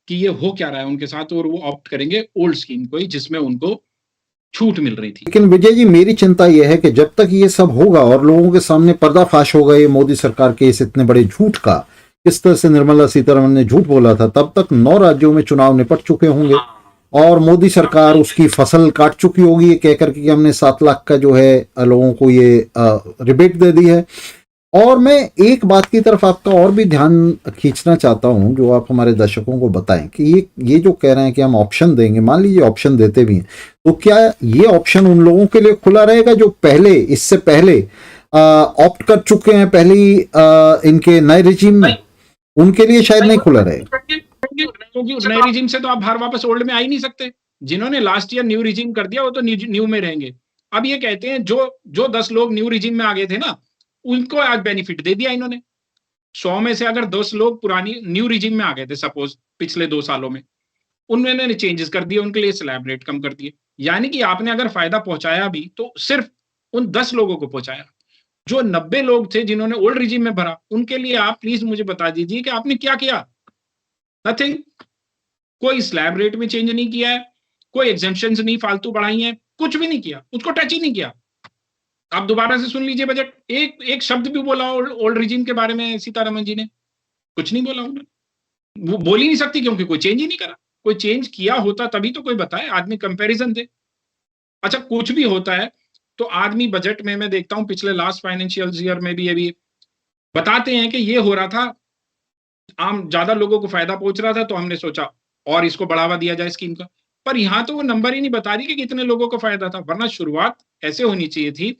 कि ये हो क्या रहा है उनके साथ, और वो ऑप्ट करेंगे ओल्ड स्कीम को ही जिसमें उनको छूट मिल रही थी। लेकिन विजय जी मेरी चिंता यह है कि जब तक ये सब होगा और लोगों के सामने पर्दाफाश होगा ये मोदी सरकार के इस इतने बड़े झूठ का, किस तरह से निर्मला सीतारमण ने झूठ बोला था, तब तक 9 राज्यों में चुनाव निपट चुके होंगे और मोदी सरकार उसकी फसल काट चुकी होगी ये कहकर कि हमने 7 लाख का जो है लोगों को ये रिबेट दे दी है। और मैं एक बात की तरफ आपका और भी ध्यान खींचना चाहता हूं जो आप हमारे दर्शकों को बताएं कि ये जो कह रहे हैं कि हम ऑप्शन देंगे, मान लीजिए ऑप्शन देते भी हैं, तो क्या ये ऑप्शन उन लोगों के लिए खुला रहेगा जो पहले, इससे पहले ऑप्ट कर चुके हैं पहली इनके नए रिजीम में? उनके लिए शायद नहीं खुला रहेगा, क्योंकि नए रिजीम से तो आप बाहर वापस ओल्ड में आ ही नहीं सकते। जिन्होंने लास्ट ईयर न्यू रिजीम कर दिया वो तो न्यू में रहेंगे। अब ये कहते हैं जो 10 लोग न्यू रिजीम में आ गए थे ना, उनको आज बेनिफिट दे दिया इन्होंने। 100 में से अगर 10 लोग पुरानी न्यू रिजीम में आ गए थे सपोज पिछले 2 सालों में, उन्होंने चेंजेस कर दिए, उनके लिए स्लैब रेट कम कर दिए। यानी कि आपने अगर फायदा पहुंचाया भी तो सिर्फ उन 10 लोगों को पहुंचाया। जो 90 लोग थे जिन्होंने ओल्ड रिजीम में भरा, उनके लिए आप प्लीज मुझे बता दीजिए कि आपने क्या किया। नथिंग। कोई स्लैब रेट में चेंज नहीं किया है, कोई एग्जेम्पशंस नहीं फालतू बढ़ाई हैं, कुछ भी नहीं किया, उसको टच ही नहीं किया। आप दोबारा से सुन लीजिए बजट, एक शब्द भी बोला ओल्ड रिजीम के बारे में सीतारमन जी ने? कुछ नहीं बोला उन्होंने। वो बोल ही नहीं सकती क्योंकि कोई चेंज ही नहीं करा। कोई चेंज किया होता तभी तो कोई बताए, आदमी कंपैरिजन दे। अच्छा, कुछ भी होता है तो आदमी बजट में, मैं देखता हूं पिछले लास्ट फाइनेंशियल ईयर में भी अभी बताते हैं कि ये हो रहा था, आम ज्यादा लोगों को फायदा पहुंच रहा था तो हमने सोचा और इसको बढ़ावा दिया जाए स्कीम का। पर यहां तो वो नंबर ही नहीं बता रही कि कितने लोगों को फायदा था, वरना शुरुआत ऐसे होनी चाहिए थी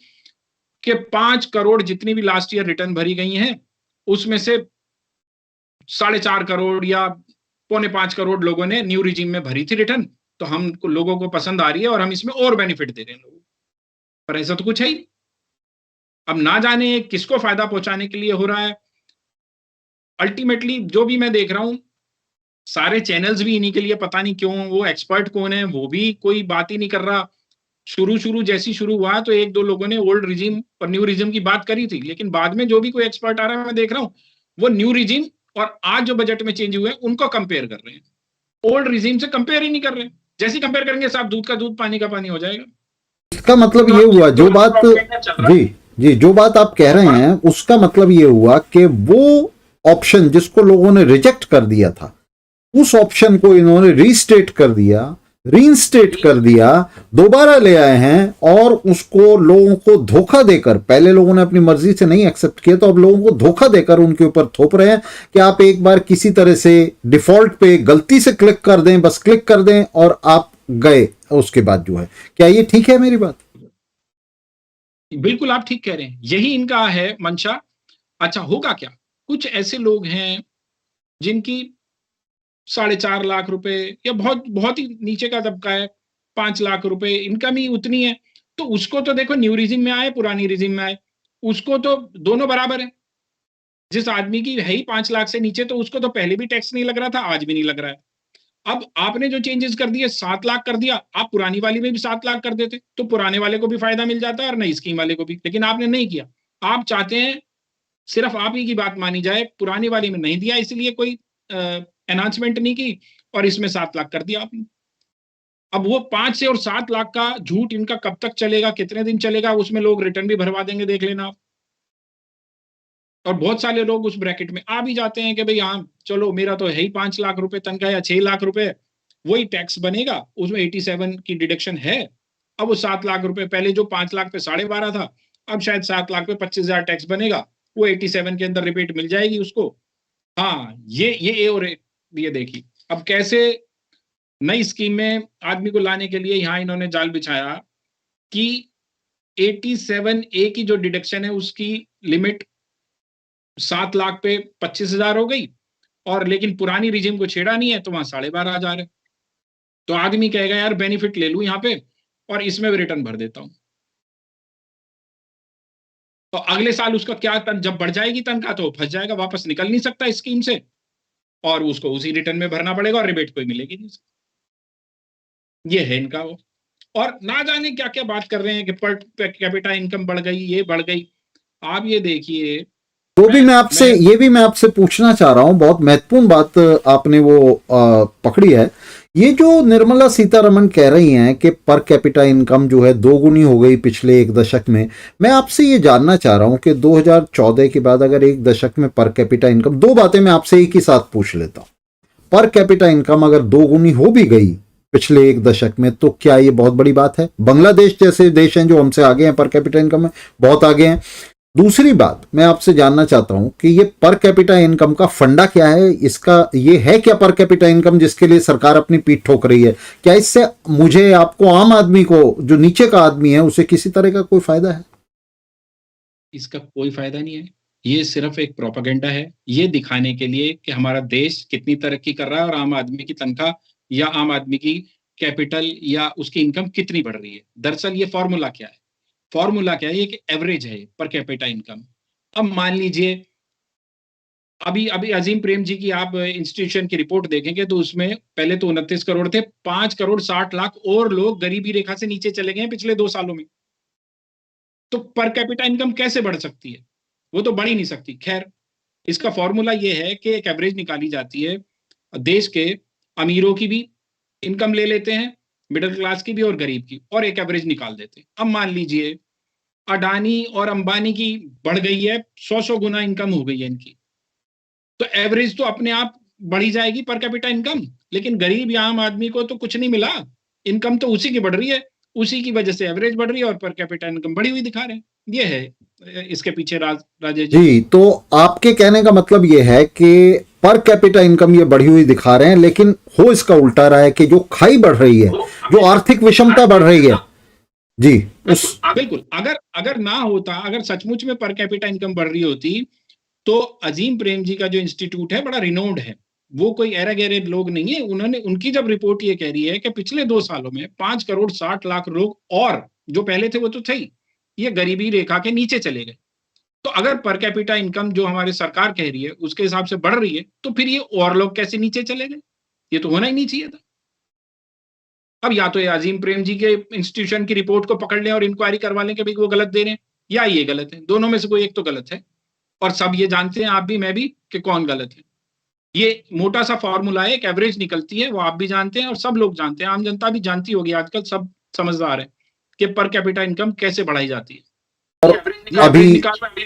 कि 5 करोड़ जितनी भी लास्ट ईयर रिटर्न भरी गई हैं उसमें से 4.5 करोड़ या 4.25 करोड़ लोगों ने न्यू रिजीम में भरी थी रिटर्न, तो हम लोगों को पसंद आ रही है और हम इसमें और बेनिफिट दे रहे हैं लोगों को। पर ऐसा तो कुछ है ही। अब ना जाने किसको फायदा पहुंचाने के लिए हो रहा है। अल्टीमेटली जो भी मैं देख रहा हूं, सारे चैनल्स भी इन्हीं के लिए, पता नहीं क्यों, वो एक्सपर्ट कौन है वो भी कोई बात ही नहीं कर रहा। शुरू जैसी शुरू हुआ तो एक दो लोगों ने ओल्ड रिजीम और न्यू रिजीम की बात करी थी, लेकिन बाद में जो भी कोई एक्सपर्ट आ रहा है मैं देख रहा हूं वो न्यू रिजीम और आज जो बजट में चेंज हुए हैं उनको कंपेयर कर रहे हैं, ओल्ड रिजीम से कंपेयर ही नहीं कर रहे। जैसे कंपेयर करेंगे साहब, दूध का दूध पानी का पानी हो जाएगा। इसका मतलब ये हुआ जो बात, जी जी, जो बात आप कह रहे हैं उसका मतलब ये हुआ कि वो ऑप्शन जिसको लोगों ने रिजेक्ट कर दिया था, उस ऑप्शन को इन्होंने रीस्टेट कर दिया, रीइंस्टेट कर दिया, दोबारा ले आए हैं और उसको लोगों को धोखा देकर, पहले लोगों ने अपनी मर्जी से नहीं एक्सेप्ट किया तो अब लोगों को धोखा देकर उनके ऊपर थोप रहे हैं कि आप एक बार किसी तरह से डिफॉल्ट पे गलती से क्लिक कर दें, बस क्लिक कर दें और आप गए। उसके बाद जो है, क्या ये ठीक है मेरी बात? बिल्कुल आप ठीक कह रहे हैं, यही इनका है मंशा। अच्छा, होगा क्या? कुछ ऐसे लोग हैं जिनकी 4.5 लाख रुपए या बहुत बहुत ही नीचे का तबका है, 5 लाख रुपए इनकम ही उतनी है, तो उसको तो देखो न्यू रिजीम में आए पुरानी रिजीम में आए, उसको तो दोनों बराबर है। जिस आदमी की है ही 5 लाख से नीचे तो उसको तो पहले भी टैक्स नहीं लग रहा था, आज भी नहीं लग रहा है। अब आपने जो चेंजेस कर दिए, 7 लाख कर दिया, आप पुरानी वाली में भी 7 लाख कर देते तो पुराने वाले को भी फायदा मिल जाता और नई स्कीम वाले को भी, लेकिन आपने नहीं किया। आप चाहते हैं सिर्फ आप ही की बात मानी जाए, पुरानी वाली में नहीं दिया इसलिए कोई अनाउंसमेंट नहीं की और इसमें 7 लाख कर दिया आपने। अब वो 5 से और 7 लाख का झूठ इनका कब तक चलेगा, कितने दिन चलेगा, उसमें लोग रिटर्न भी भरवा देंगे, देख लेना आप। और बहुत सारे लोग उस ब्रैकेट में आ भी जाते हैं कि भाई हाँ चलो मेरा तो है ही 5 लाख रुपए तनख्वाह या 6 लाख रुपए, वही टैक्स बनेगा, उसमें 87 की डिडक्शन है। अब वो 7 लाख रुपए, पहले जो 5 लाख पे 12.5 था, अब शायद 7 लाख पे 25,000 टैक्स बनेगा, वो 87 के अंदर रिपीट मिल जाएगी उसको। हाँ, ये और ये देखिए अब कैसे नई स्कीम में आदमी को लाने के लिए यहाँ इन्होंने जाल बिछाया कि 87A की जो डिडक्शन है उसकी लिमिट 7 लाख पे 25,000 हो गई, और लेकिन पुरानी रिजीम को छेड़ा नहीं है तो वहां 12,500 है। तो आदमी कहेगा यार बेनिफिट ले लूं यहाँ पे और इसमें भी रिटर्न भर देता हूं, तो अगले साल उसका क्या जब बढ़ जाएगी तनख्वाह तो फंस जाएगा, वापस निकल नहीं सकता स्कीम से और उसको उसी रिटर्न में भरना पड़ेगा और रिबेट कोई मिलेगी नहीं। ये है इनका वो। और ना जाने क्या क्या बात कर रहे हैं कि पर कैपिटा इनकम बढ़ गई, ये बढ़ गई। आप ये देखिए, वो भी मैं आपसे, ये भी मैं आपसे पूछना चाह रहा हूं, बहुत महत्वपूर्ण बात आपने वो पकड़ी है। ये जो निर्मला सीतारमण कह रही हैं कि पर कैपिटा इनकम जो है 2 गुनी हो गई पिछले 1 दशक में, मैं आपसे ये जानना चाह रहा हूं कि 2014 के बाद अगर 1 दशक में पर कैपिटा इनकम, दो बातें मैं आपसे एक ही साथ पूछ लेता हूं। पर कैपिटा इनकम अगर 2 गुनी हो भी गई पिछले 1 दशक में तो क्या ये बहुत बड़ी बात है? बांग्लादेश जैसे देश हैं जो हमसे आगे हैं पर कैपिटा इनकम में, बहुत आगे हैं। दूसरी बात मैं आपसे जानना चाहता हूं कि ये पर कैपिटा इनकम का फंडा क्या है, इसका ये है क्या पर कैपिटा इनकम जिसके लिए सरकार अपनी पीठ ठोक रही है? क्या इससे मुझे, आपको, आम आदमी को, जो नीचे का आदमी है, उसे किसी तरह का कोई फायदा है? इसका कोई फायदा नहीं है, ये सिर्फ एक प्रोपेगेंडा है, ये दिखाने के लिए कि हमारा देश कितनी तरक्की कर रहा है और आम आदमी की तनख्वाह या आम आदमी की कैपिटल या उसकी इनकम कितनी बढ़ रही है। दरअसल ये फॉर्मूला क्या है? फॉर्मूला क्या है? ये कि एवरेज है पर कैपिटा इनकम। अब मान लीजिए अभी अभी अजीम प्रेम जी की आप इंस्टीट्यूशन की रिपोर्ट देखेंगे तो उसमें पहले तो 29 करोड़ थे, 5 करोड़ 60 लाख और लोग गरीबी रेखा से नीचे चले गए पिछले 2 सालों में। तो पर कैपिटा इनकम कैसे बढ़ सकती है? वो तो बढ़ ही नहीं सकती। खैर, इसका फॉर्मूला ये है कि एक एवरेज निकाली जाती है देश के अमीरों की भी इनकम ले लेते हैं, मिडिल क्लास की भी और गरीब की, और एक एवरेज निकाल देते हैं। अब मान लीजिए अडानी और अंबानी की बढ़ गई है, 100 गुना इनकम हो गई है इनकी, तो एवरेज तो अपने आप बढ़ी जाएगी पर कैपिटा इनकम, लेकिन गरीब या आम आदमी को तो कुछ नहीं मिला, इनकम तो उसी की बढ़ रही है, उसी की वजह से एवरेज बढ़ रही है और पर कैपिटा इनकम बढ़ी हुई दिखा रहे हैं। ये है इसके पीछे राजेश जी। जी, तो आपके कहने का मतलब ये है कि पर कैपिटा इनकम ये बढ़ी हुई दिखा रहे हैं, लेकिन हो इसका उल्टा रहा है कि जो खाई बढ़ रही है, जो आर्थिक विषमता बढ़ रही है। जी, बिल्कुल, अगर अगर ना होता, अगर सचमुच में पर कैपिटा इनकम बढ़ रही होती, तो अजीम प्रेम जी का जो इंस्टीट्यूट है बड़ा रिनोन्ड है, वो कोई एरा गहरे लोग नहीं है। उन्होंने, उनकी जब रिपोर्ट ये कह रही है कि पिछले 2 सालों में 5 करोड़ 60 लाख लोग, और जो पहले थे वो तो थे ही, ये गरीबी रेखा के नीचे चले गए। तो अगर पर कैपिटा इनकम जो हमारी सरकार कह रही है उसके हिसाब से बढ़ रही है, तो फिर ये और लोग कैसे नीचे चले गए? ये तो होना ही नहीं चाहिए था। अब या तो ये अजीम प्रेम जी के इंस्टीट्यूशन की रिपोर्ट को पकड़ लें और इंक्वायरी करवा लें कि भाई वो गलत दे रहे हैं, या ये गलत है, दोनों में से कोई एक तो गलत है, और सब ये जानते हैं, आप भी मैं भी, कि कौन गलत है। ये मोटा सा फॉर्मूला है, एक एवरेज निकलती है, वो आप भी जानते हैं और सब लोग जानते हैं, आम जनता भी जानती होगी, आजकल सब समझदार है कि पर कैपिटा इनकम कैसे बढ़ाई जाती है। और अभी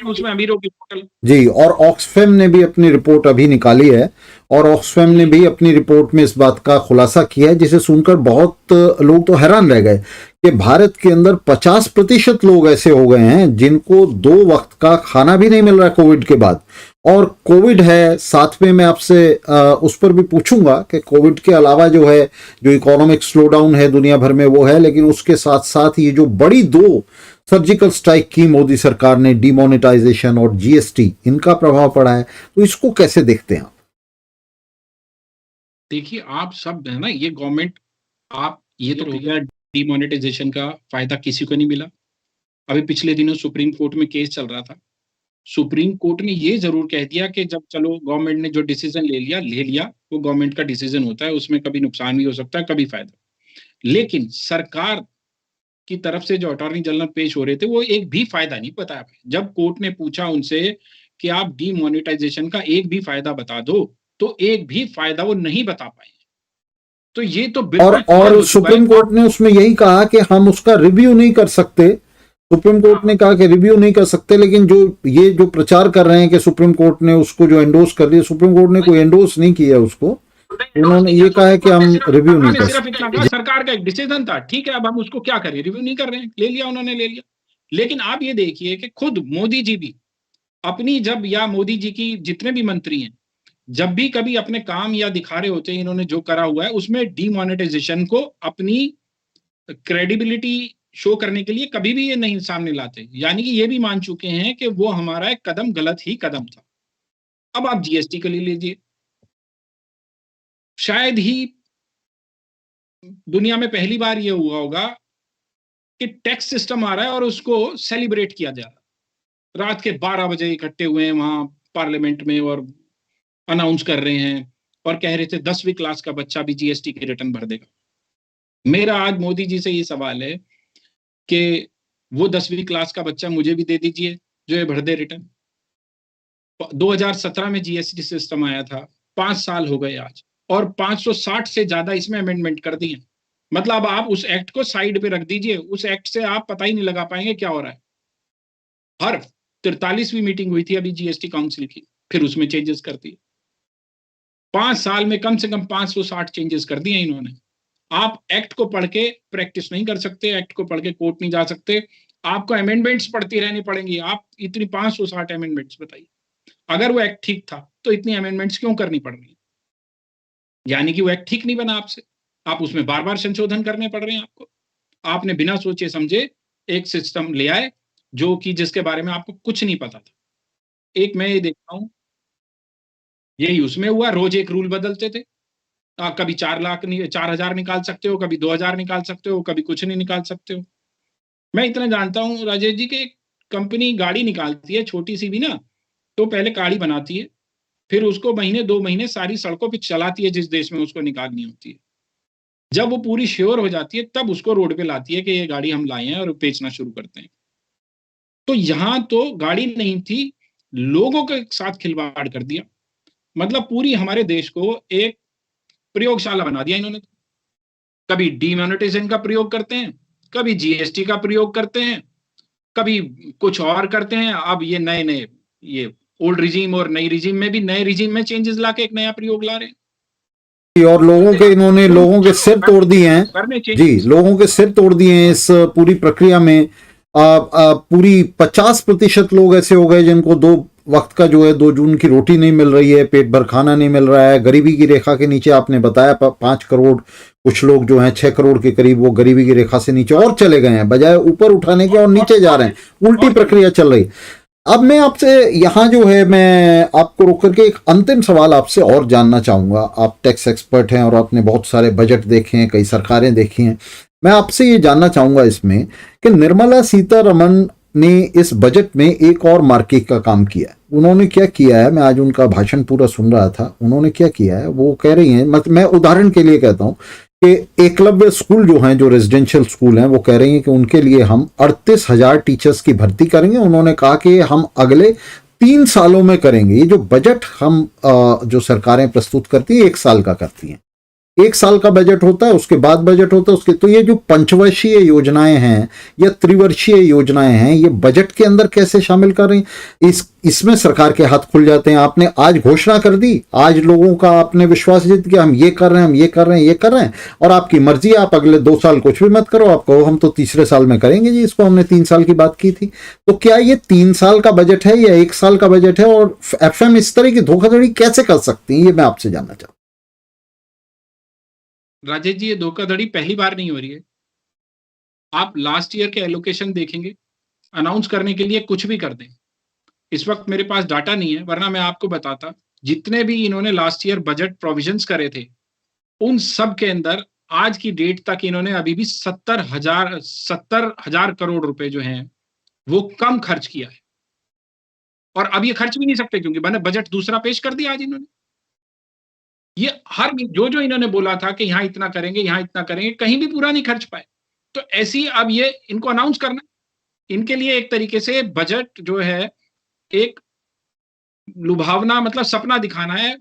उसमें अमीरों की टोटल। जी, और ऑक्सफैम ने भी अपनी रिपोर्ट अभी निकाली है, और ऑक्सफैम ने भी अपनी रिपोर्ट में इस बात का खुलासा किया है, जिसे सुनकर बहुत लोग तो हैरान रह गए कि भारत के अंदर 50% लोग ऐसे हो गए हैं जिनको 2 वक्त का खाना भी नहीं मिल रहा है कोविड के बाद। और कोविड है साथ में, मैं आपसे उस पर भी पूछूंगा कि कोविड के अलावा जो है, जो इकोनॉमिक स्लोडाउन है दुनिया भर में वो है, लेकिन उसके साथ साथ ये जो बड़ी 2 सर्जिकल स्ट्राइक की मोदी सरकार ने, डिमोनेटाइजेशन और जीएसटी, इनका प्रभाव पड़ा है, तो इसको कैसे देखते हैं आप? देखिए, आप सब है ना, ये गवर्नमेंट, आप ये तो हो गया, डिमोनेटाइजेशन का फायदा किसी को नहीं मिला। अभी पिछले दिनों सुप्रीम कोर्ट में केस चल रहा था, सुप्रीम कोर्ट ने ये जरूर कह दिया कि जब चलो गवर्नमेंट ने जो डिसीजन ले लिया, वो गवर्नमेंट का डिसीजन होता है, उसमें कभी नुकसान भी हो सकता है, कभी फायदा। लेकिन सरकार की तरफ से जो अटॉर्नी जनरल पेश हो रहे थे, वो एक भी फायदा नहीं बताया। जब कोर्ट ने पूछा उनसे कि आप डीमोनेटाइजेशन का एक भी फायदा बता दो, तो एक भी फायदा वो नहीं बता पाए। तो ये तो और सुप्रीम कोर्ट ने उसमें यही कहा कि हम उसका रिव्यू नहीं कर सकते। सुप्रीम कोर्ट ने कहा कि रिव्यू नहीं कर सकते, लेकिन जो ये जो प्रचार कर रहे हैं कि सुप्रीम कोर्ट ने उसको जो एंडोर्स कर दिया, सुप्रीम कोर्ट ने कोई एंडोर्स नहीं किया उसको, उन्होंने ये कहा है कि हम रिव्यू नहीं कर सकते। सिर्फ इतना, सरकार का एक डिसीजन था, ठीक है, अब हम उसको क्या करें, रिव्यू नहीं कर रहे हैं, ले लिया उन्होंने, ले लिया। लेकिन आप ये देखिए कि खुद मोदी जी भी अपनी, जब, या मोदी जी की जितने भी मंत्री हैं, जब भी कभी अपने काम या दिखा रहे होते हैं, इन्होंने जो करा हुआ है उसमें डीमोनेटाइजेशन को अपनी क्रेडिबिलिटी शो करने के लिए कभी भी ये नहीं सामने लाते, यानी कि ये भी मान चुके हैं कि वो हमारा एक कदम गलत ही कदम था। अब आप जीएसटी के लिए लीजिए, शायद ही दुनिया में पहली बार ये हुआ होगा कि टैक्स सिस्टम आ रहा है और उसको सेलिब्रेट किया जा रहा है। रात के 12 बजे इकट्ठे हुए हैं वहां पार्लियामेंट में और अनाउंस कर रहे हैं और कह रहे थे 10वीं क्लास का बच्चा भी जीएसटी की रिटर्न भर देगा। मेरा आज मोदी जी से ये सवाल है कि वो 10वीं क्लास का बच्चा मुझे भी दे दीजिए जो ये भर दे रिटर्न। 2017 में जीएसटी सिस्टम आया था, 5 साल हो गए आज, और 560 से ज्यादा इसमें अमेंडमेंट कर दिए। मतलब आप उस एक्ट को साइड पे रख दीजिए, उस एक्ट से आप पता ही नहीं लगा पाएंगे क्या हो रहा है। हर 43वीं मीटिंग हुई थी अभी जीएसटी काउंसिल की, फिर उसमें चेंजेस कर दिए। 5 साल में कम से कम 560 चेंजेस कर दिए इन्होंने। आप एक्ट को पढ़ के प्रैक्टिस नहीं कर सकते, एक्ट को पढ़ के कोर्ट नहीं जा सकते, आपको अमेंडमेंट्स पढ़ती रहनी पड़ेंगी। आप इतनी 560 अमेंडमेंट्स बताइए, अगर वो एक्ट ठीक था तो इतनी अमेंडमेंट्स क्यों करनी पड़ रही है? यानी कि वो एक्ट ठीक नहीं बना आपसे, आप उसमें बार बार संशोधन करने पड़ रहे हैं आपको। आपने बिना सोचे समझे एक सिस्टम ले आए जो कि जिसके बारे में आपको कुछ नहीं पता था। एक मैं ये देखता हूं, यही उसमें हुआ, रोज एक रूल बदलते थे। कभी 4,00,000 निकाल सकते हो, कभी 2,000 निकाल सकते हो, कभी कुछ नहीं निकाल सकते हो। मैं इतना जानता हूं राजेश जी की, कंपनी गाड़ी निकालती है छोटी सी भी ना, तो पहले गाड़ी बनाती है, फिर उसको महीने 2 महीने सारी सड़कों पे चलाती है जिस देश में उसको निकालनी होती है। जब वो पूरी श्योर हो जाती है तब उसको रोड पे लाती है कि ये गाड़ी हम लाए हैं और बेचना शुरू करते हैं। तो यहां तो गाड़ी नहीं थी, लोगों के साथ खिलवाड़ कर दिया। मतलब पूरी हमारे देश को एक प्रयोगशाला बना दिया इन्होंने। कभी डीमोनेटाइजेशन का प्रयोग करते हैं, कभी जीएसटी का प्रयोग करते हैं, कभी कुछ और करते हैं। अब ये नए नए ये ओल्ड रिजीम और नई रिजीम में भी नए रिजीम में चेंजेस लाके एक नया प्रयोग ला रहे हैं। और लोगों के इन्होंने लोगों के सिर तोड़ दिए हैं जी, लोगों के सिर तोड़ दिए हैं इस पूरी प्रक्रिया में। पूरी 50% लोग ऐसे हो गए जिनको 2 वक्त का जो है 2 जून की रोटी नहीं मिल रही है, पेट भर खाना नहीं मिल रहा है, गरीबी की रेखा के नीचे। आपने बताया 5 करोड़, कुछ लोग जो हैं 6 करोड़ के करीब वो गरीबी की रेखा से नीचे और चले गए हैं, बजाय ऊपर उठाने के और नीचे जा रहे हैं। उल्टी प्रक्रिया चल रही। अब मैं आपसे यहाँ जो है, मैं आपको रोक करके एक अंतिम सवाल आपसे और जानना चाहूंगा। आप टैक्स एक्सपर्ट हैं और आपने बहुत सारे बजट देखे हैं, कई सरकारें देखी हैं। मैं आपसे ये जानना चाहूंगा इसमें कि निर्मला सीतारमण ने इस बजट में एक और मार्केट का काम किया है। उन्होंने क्या किया है, मैं आज उनका भाषण पूरा सुन रहा था, उन्होंने क्या किया है वो कह रही हैं, मैं उदाहरण के लिए कहता हूं कि एकलव्य स्कूल जो हैं, जो रेजिडेंशियल स्कूल हैं, वो कह रही हैं कि उनके लिए हम 38,000 टीचर्स की भर्ती करेंगे। उन्होंने कहा कि हम अगले 3 सालों में करेंगे। ये जो बजट हम जो सरकारें प्रस्तुत करती हैं 1 साल का करती हैं, 1 साल का बजट होता है, उसके बाद बजट होता है उसके। तो ये जो पंचवर्षीय योजनाएं हैं या त्रिवर्षीय योजनाएं हैं, ये बजट के अंदर कैसे शामिल कर रही? इसमें सरकार के हाथ खुल जाते हैं। आपने आज घोषणा कर दी, आज लोगों का आपने विश्वास जीत के हम ये कर रहे हैं, हम ये कर रहे हैं, ये कर रहे हैं, और आपकी मर्जी, आप अगले 2 साल कुछ भी मत करो, आप कहो हम तो तीसरे साल में करेंगे जी, इसको हमने 3 साल की बात की थी। तो क्या ये 3 साल का बजट है या 1 साल का बजट है? और एफएम इस तरह की धोखाधड़ी कैसे कर सकती है, ये मैं आपसे जानना चाहता हूं। राजेश जी, ये धोखाधड़ी पहली बार नहीं हो रही है। आप लास्ट ईयर के एलोकेशन देखेंगे, अनाउंस करने के लिए कुछ भी कर दें। इस वक्त मेरे पास डाटा नहीं है, वरना मैं आपको बताता। जितने भी इन्होंने लास्ट ईयर बजट प्रोविजंस करे थे, उन सब के अंदर आज की डेट तक इन्होंने अभी भी 70,000 करोड़ रुपए जो हैं वो कम खर्च किया है। और अब ये खर्च भी नहीं सकते क्योंकि मैंने बजट दूसरा पेश कर दिया आज इन्होंने। ये हर जो इन्होंने बोला था कि यहां इतना करेंगे, यहां इतना करेंगे, कहीं भी पूरा नहीं खर्च पाए। तो ऐसी अब ये इनको अनाउंस करना, इनके लिए एक तरीके से बजट जो है एक लुभावना, मतलब सपना दिखाना है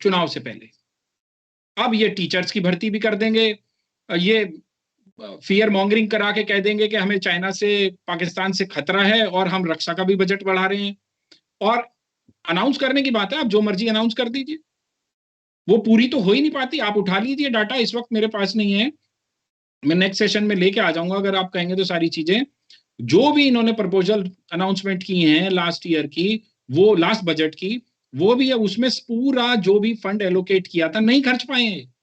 चुनाव से पहले। अब ये टीचर्स की भर्ती भी कर देंगे, ये फियर मॉन्गरिंग करा के कह देंगे कि हमें चाइना से, पाकिस्तान से खतरा है और हम रक्षा का भी बजट बढ़ा रहे हैं। और अनाउंस करने की बात है, आप जो मर्जी अनाउंस कर दीजिए, वो पूरी तो हो ही नहीं पाती। आप उठा लीजिए डाटा, इस वक्त मेरे पास नहीं है, मैं नेक्स्ट सेशन में लेके आ जाऊंगा अगर आप कहेंगे तो सारी चीजें। जो भी इन्होंने प्रपोजल अनाउंसमेंट की हैं लास्ट ईयर की, वो लास्ट बजट की, वो भी है, उसमें पूरा जो भी फंड एलोकेट किया था नहीं खर्च पाए हैं।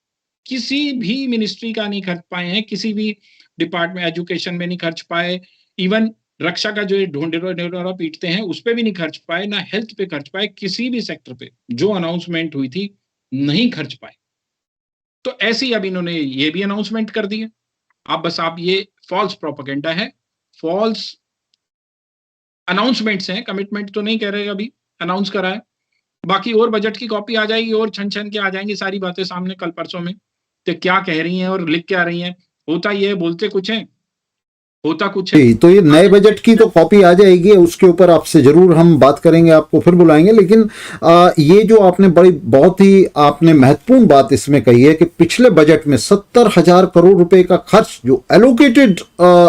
किसी भी मिनिस्ट्री का नहीं खर्च पाए हैं, किसी भी डिपार्टमेंट, एजुकेशन में नहीं खर्च पाए, इवन रक्षा का जो ढोंढेरा पीटते हैं उस पर भी नहीं खर्च पाए, ना हेल्थ पे खर्च पाए, किसी भी सेक्टर पे जो अनाउंसमेंट हुई थी नहीं खर्च पाए। तो ऐसे ही अब इन्होंने ये भी अनाउंसमेंट कर दी है। आप ये फॉल्स प्रोपेगेंडा है, फॉल्स अनाउंसमेंट्स हैं, कमिटमेंट तो नहीं कह रहे, अभी अनाउंस करा है। बाकी और बजट की कॉपी आ जाएगी और छन छन के आ जाएंगी सारी बातें सामने कल परसों में, तो क्या कह रही हैं और लिख क्या रही हैं। होता ये है, बोलते कुछ है, होता कुछ है। जी, तो ये नए बजट की तो कॉपी आ जाएगी, उसके ऊपर आपसे जरूर हम बात करेंगे, आपको फिर बुलाएंगे। लेकिन ये जो आपने बहुत ही आपने महत्वपूर्ण बात इसमें कही है कि पिछले बजट में 70,000 करोड़ रुपए का खर्च जो एलोकेटेड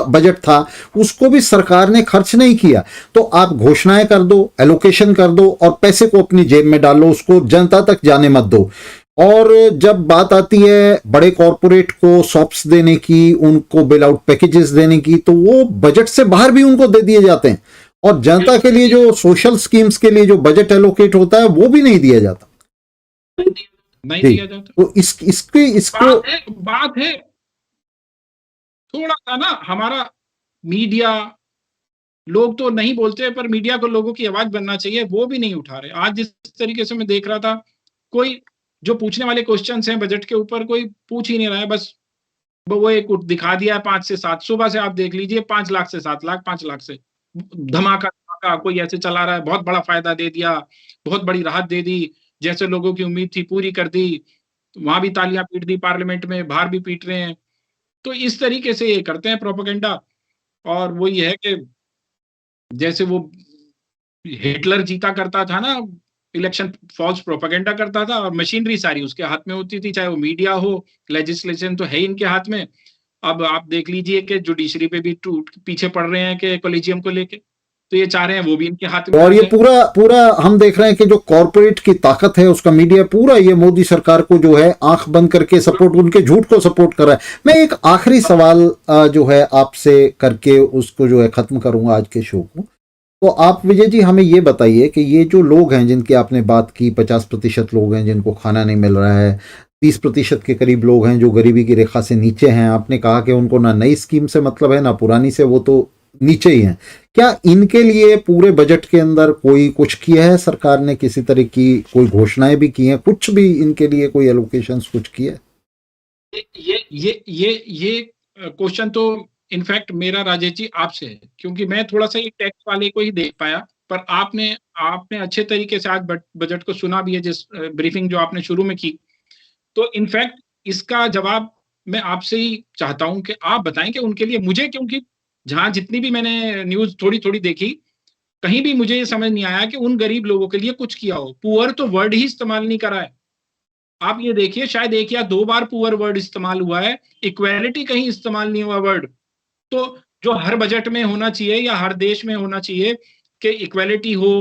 बजट था, उसको भी सरकार ने खर्च नहीं किया। तो आप घोषणाएं कर दो, एलोकेशन कर दो और पैसे को अपनी जेब में डाल लो, उसको जनता तक जाने मत दो। और जब बात आती है बड़े कॉरपोरेट को सॉप्स देने की, उनको बेल आउट पैकेजेस देने की, तो वो बजट से बाहर भी उनको दे दिए जाते हैं। और जनता के लिए जो सोशल स्कीम्स के लिए जो बजट एलोकेट होता है वो भी नहीं दिया जाता, नहीं दिया जाता। तो इसको बात है थोड़ा सा ना, हमारा मीडिया, लोग तो नहीं बोलते पर मीडिया को लोगों की आवाज बनना चाहिए, वो भी नहीं उठा रहे। आज जिस तरीके से मैं देख रहा था, कोई जो पूछने वाले क्वेश्चंस हैं बजट के ऊपर, कोई पूछ ही नहीं रहा है। बस वो एक दिखा दिया है 5 से 7, सुबह से आप देख लीजिए 5 लाख से 7 लाख, 5 लाख से धमाका धमाका कोई ऐसे चला रहा है, बहुत बड़ा फायदा दे दिया, बहुत बड़ी राहत दे दी, जैसे लोगों की उम्मीद थी पूरी कर दी। वहां भी तालियां पीट दी, पार्लियामेंट में बाहर भी पीट रहे हैं। तो इस तरीके से ये करते हैं प्रोपेगेंडा। और वो ये है कि जैसे वो हिटलर जीता करता था ना इलेक्शन फॉल्स प्रोपेगेंडा करता था और मशीनरी सारी उसके हाथ में होती थी, चाहे वो मीडिया हो, लेजिस्लेशन तो है ही इनके हाथ में। अब आप देख लीजिए कि जुडिशरी पे भी टूट पीछे पड़ रहे हैं कि कॉलेजियम को लेके, तो ये चाह रहे हैं वो भी इनके हाथ में और आ ये जाए। पूरा पूरा हम देख रहे हैं कि जो कॉरपोरेट की ताकत है उसका मीडिया पूरा ये मोदी सरकार को जो है आंख बंद करके सपोर्ट, उनके झूठ को सपोर्ट कर रहा है। मैं एक आखिरी सवाल जो है आपसे करके उसको जो है खत्म करूंगा आज के शो को। तो आप विजय जी हमें ये बताइए कि ये जो लोग हैं जिनकी आपने बात की, 50% लोग हैं जिनको खाना नहीं मिल रहा है, 30% के करीब लोग हैं जो गरीबी की रेखा से नीचे हैं, आपने कहा कि उनको ना नई स्कीम से मतलब है ना पुरानी से, वो तो नीचे ही हैं। क्या इनके लिए पूरे बजट के अंदर कोई कुछ किया है सरकार ने, किसी तरह की कोई घोषणाएं भी की हैं, कुछ भी इनके लिए कोई एलोकेशंस कुछ किया है? ये क्वेश्चन तो इनफैक्ट मेरा राजेश जी आपसे है, क्योंकि मैं थोड़ा सा ये टैक्स वाले को ही देख पाया, पर आपने अच्छे तरीके से आज बजट को सुना भी है, जिस ब्रीफिंग जो आपने शुरू में की। तो इनफैक्ट इसका जवाब मैं आपसे ही चाहता हूं कि आप बताएं कि उनके लिए, मुझे क्योंकि जहां जितनी भी मैंने न्यूज थोड़ी थोड़ी देखी, कहीं भी मुझे ये समझ नहीं आया कि उन गरीब लोगों के लिए कुछ किया हो। पुअर तो वर्ड ही इस्तेमाल नहीं करा है। आप ये देखिए, शायद 1 या 2 बार पुअर वर्ड इस्तेमाल हुआ है, इक्वालिटी कहीं इस्तेमाल नहीं हुआ वर्ड। तो जो हर बजट में होना चाहिए या हर देश में होना चाहिए कि इक्वालिटी हो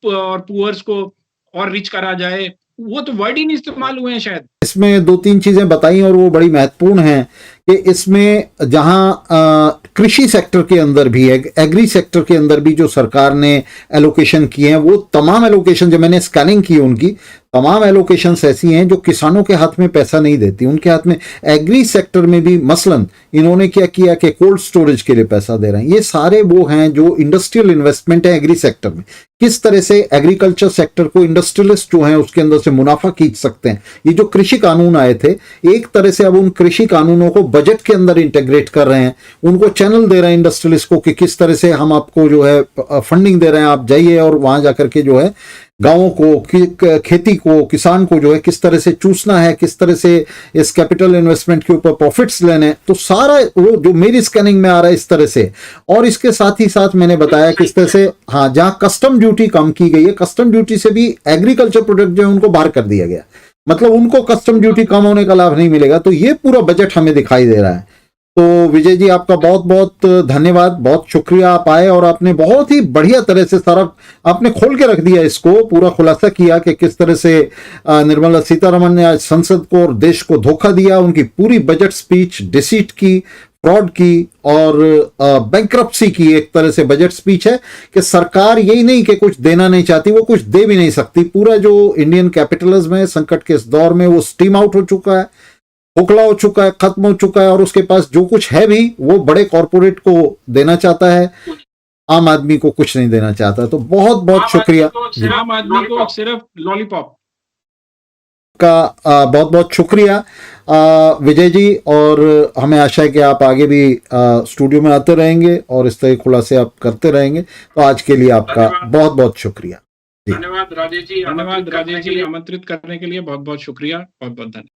और पुअर्स को और रिच करा जाए, वो तो वर्ड ही नहीं इस्तेमाल हुए हैं शायद। इसमें 2-3 चीजें बताई और वो बड़ी महत्वपूर्ण हैं कि इसमें जहां कृषि सेक्टर के अंदर भी, एग्री सेक्टर के अंदर भी जो सरकार ने एलोकेशन किए हैं, वो तमाम एलोकेशन जो मैंने स्कैनिंग की उनकी तमाम एलोकेशंस ऐसी हैं जो किसानों के हाथ में पैसा नहीं देती, उनके हाथ में। एग्री सेक्टर में भी मसलन इन्होंने क्या किया कि कोल्ड स्टोरेज के लिए पैसा दे रहे हैं। ये सारे वो हैं जो इंडस्ट्रियल इन्वेस्टमेंट है एग्री सेक्टर में, किस तरह से एग्रीकल्चर सेक्टर को इंडस्ट्रियलिस्ट जो हैं उसके अंदर से मुनाफा खींच सकते हैं। ये जो कृषि कानून आए थे, एक तरह से अब उन कृषि कानूनों को बजट के अंदर इंटीग्रेट कर रहे हैं, उनको चैनल दे रहे हैं इंडस्ट्रियलिस्ट को कि किस तरह से हम आपको जो है फंडिंग दे रहे हैं, आप जाइए और वहां जाकर के जो है गांवों को, खेती को, किसान को जो है किस तरह से चूसना है, किस तरह से इस कैपिटल इन्वेस्टमेंट के ऊपर प्रॉफिट्स लेने हैं। तो सारा वो जो मेरी स्कैनिंग में आ रहा है इस तरह से। और इसके साथ ही साथ मैंने बताया किस तरह से, हाँ, जहां कस्टम ड्यूटी कम की गई है, कस्टम ड्यूटी से भी एग्रीकल्चर प्रोडक्ट जो है उनको बाहर कर दिया गया, मतलब उनको कस्टम ड्यूटी कम होने का लाभ नहीं मिलेगा। तो ये पूरा बजट हमें दिखाई दे रहा है। तो विजय जी आपका बहुत बहुत धन्यवाद, बहुत शुक्रिया, आप आए और आपने बहुत ही बढ़िया तरह से सारा आपने खोल के रख दिया, इसको पूरा खुलासा किया कि किस तरह से निर्मला सीतारमण ने आज संसद को और देश को धोखा दिया। उनकी पूरी बजट स्पीच डिसीट की, फ्रॉड की और बैंक्रप्सी की एक तरह से बजट स्पीच है कि सरकार यही नहीं कि कुछ देना नहीं चाहती, वो कुछ दे भी नहीं सकती। पूरा जो इंडियन कैपिटलिज्म है संकट के इस दौर में वो स्टीम आउट हो चुका है, खोखला हो चुका है, खत्म हो चुका है, और उसके पास जो कुछ है भी वो बड़े कॉरपोरेट को देना चाहता है, आम आदमी को कुछ नहीं देना चाहता। तो बहुत बहुत शुक्रिया, आम आदमी को सिर्फ लॉलीपॉप का बहुत बहुत शुक्रिया विजय जी। और हमें आशा है कि आप आगे भी स्टूडियो में आते रहेंगे और इस तरह खुलासे आप करते रहेंगे। तो आज के लिए आपका बहुत बहुत शुक्रिया। धन्यवाद राजेश जी, आमंत्रित करने के लिए बहुत बहुत शुक्रिया, बहुत बहुत धन्यवाद।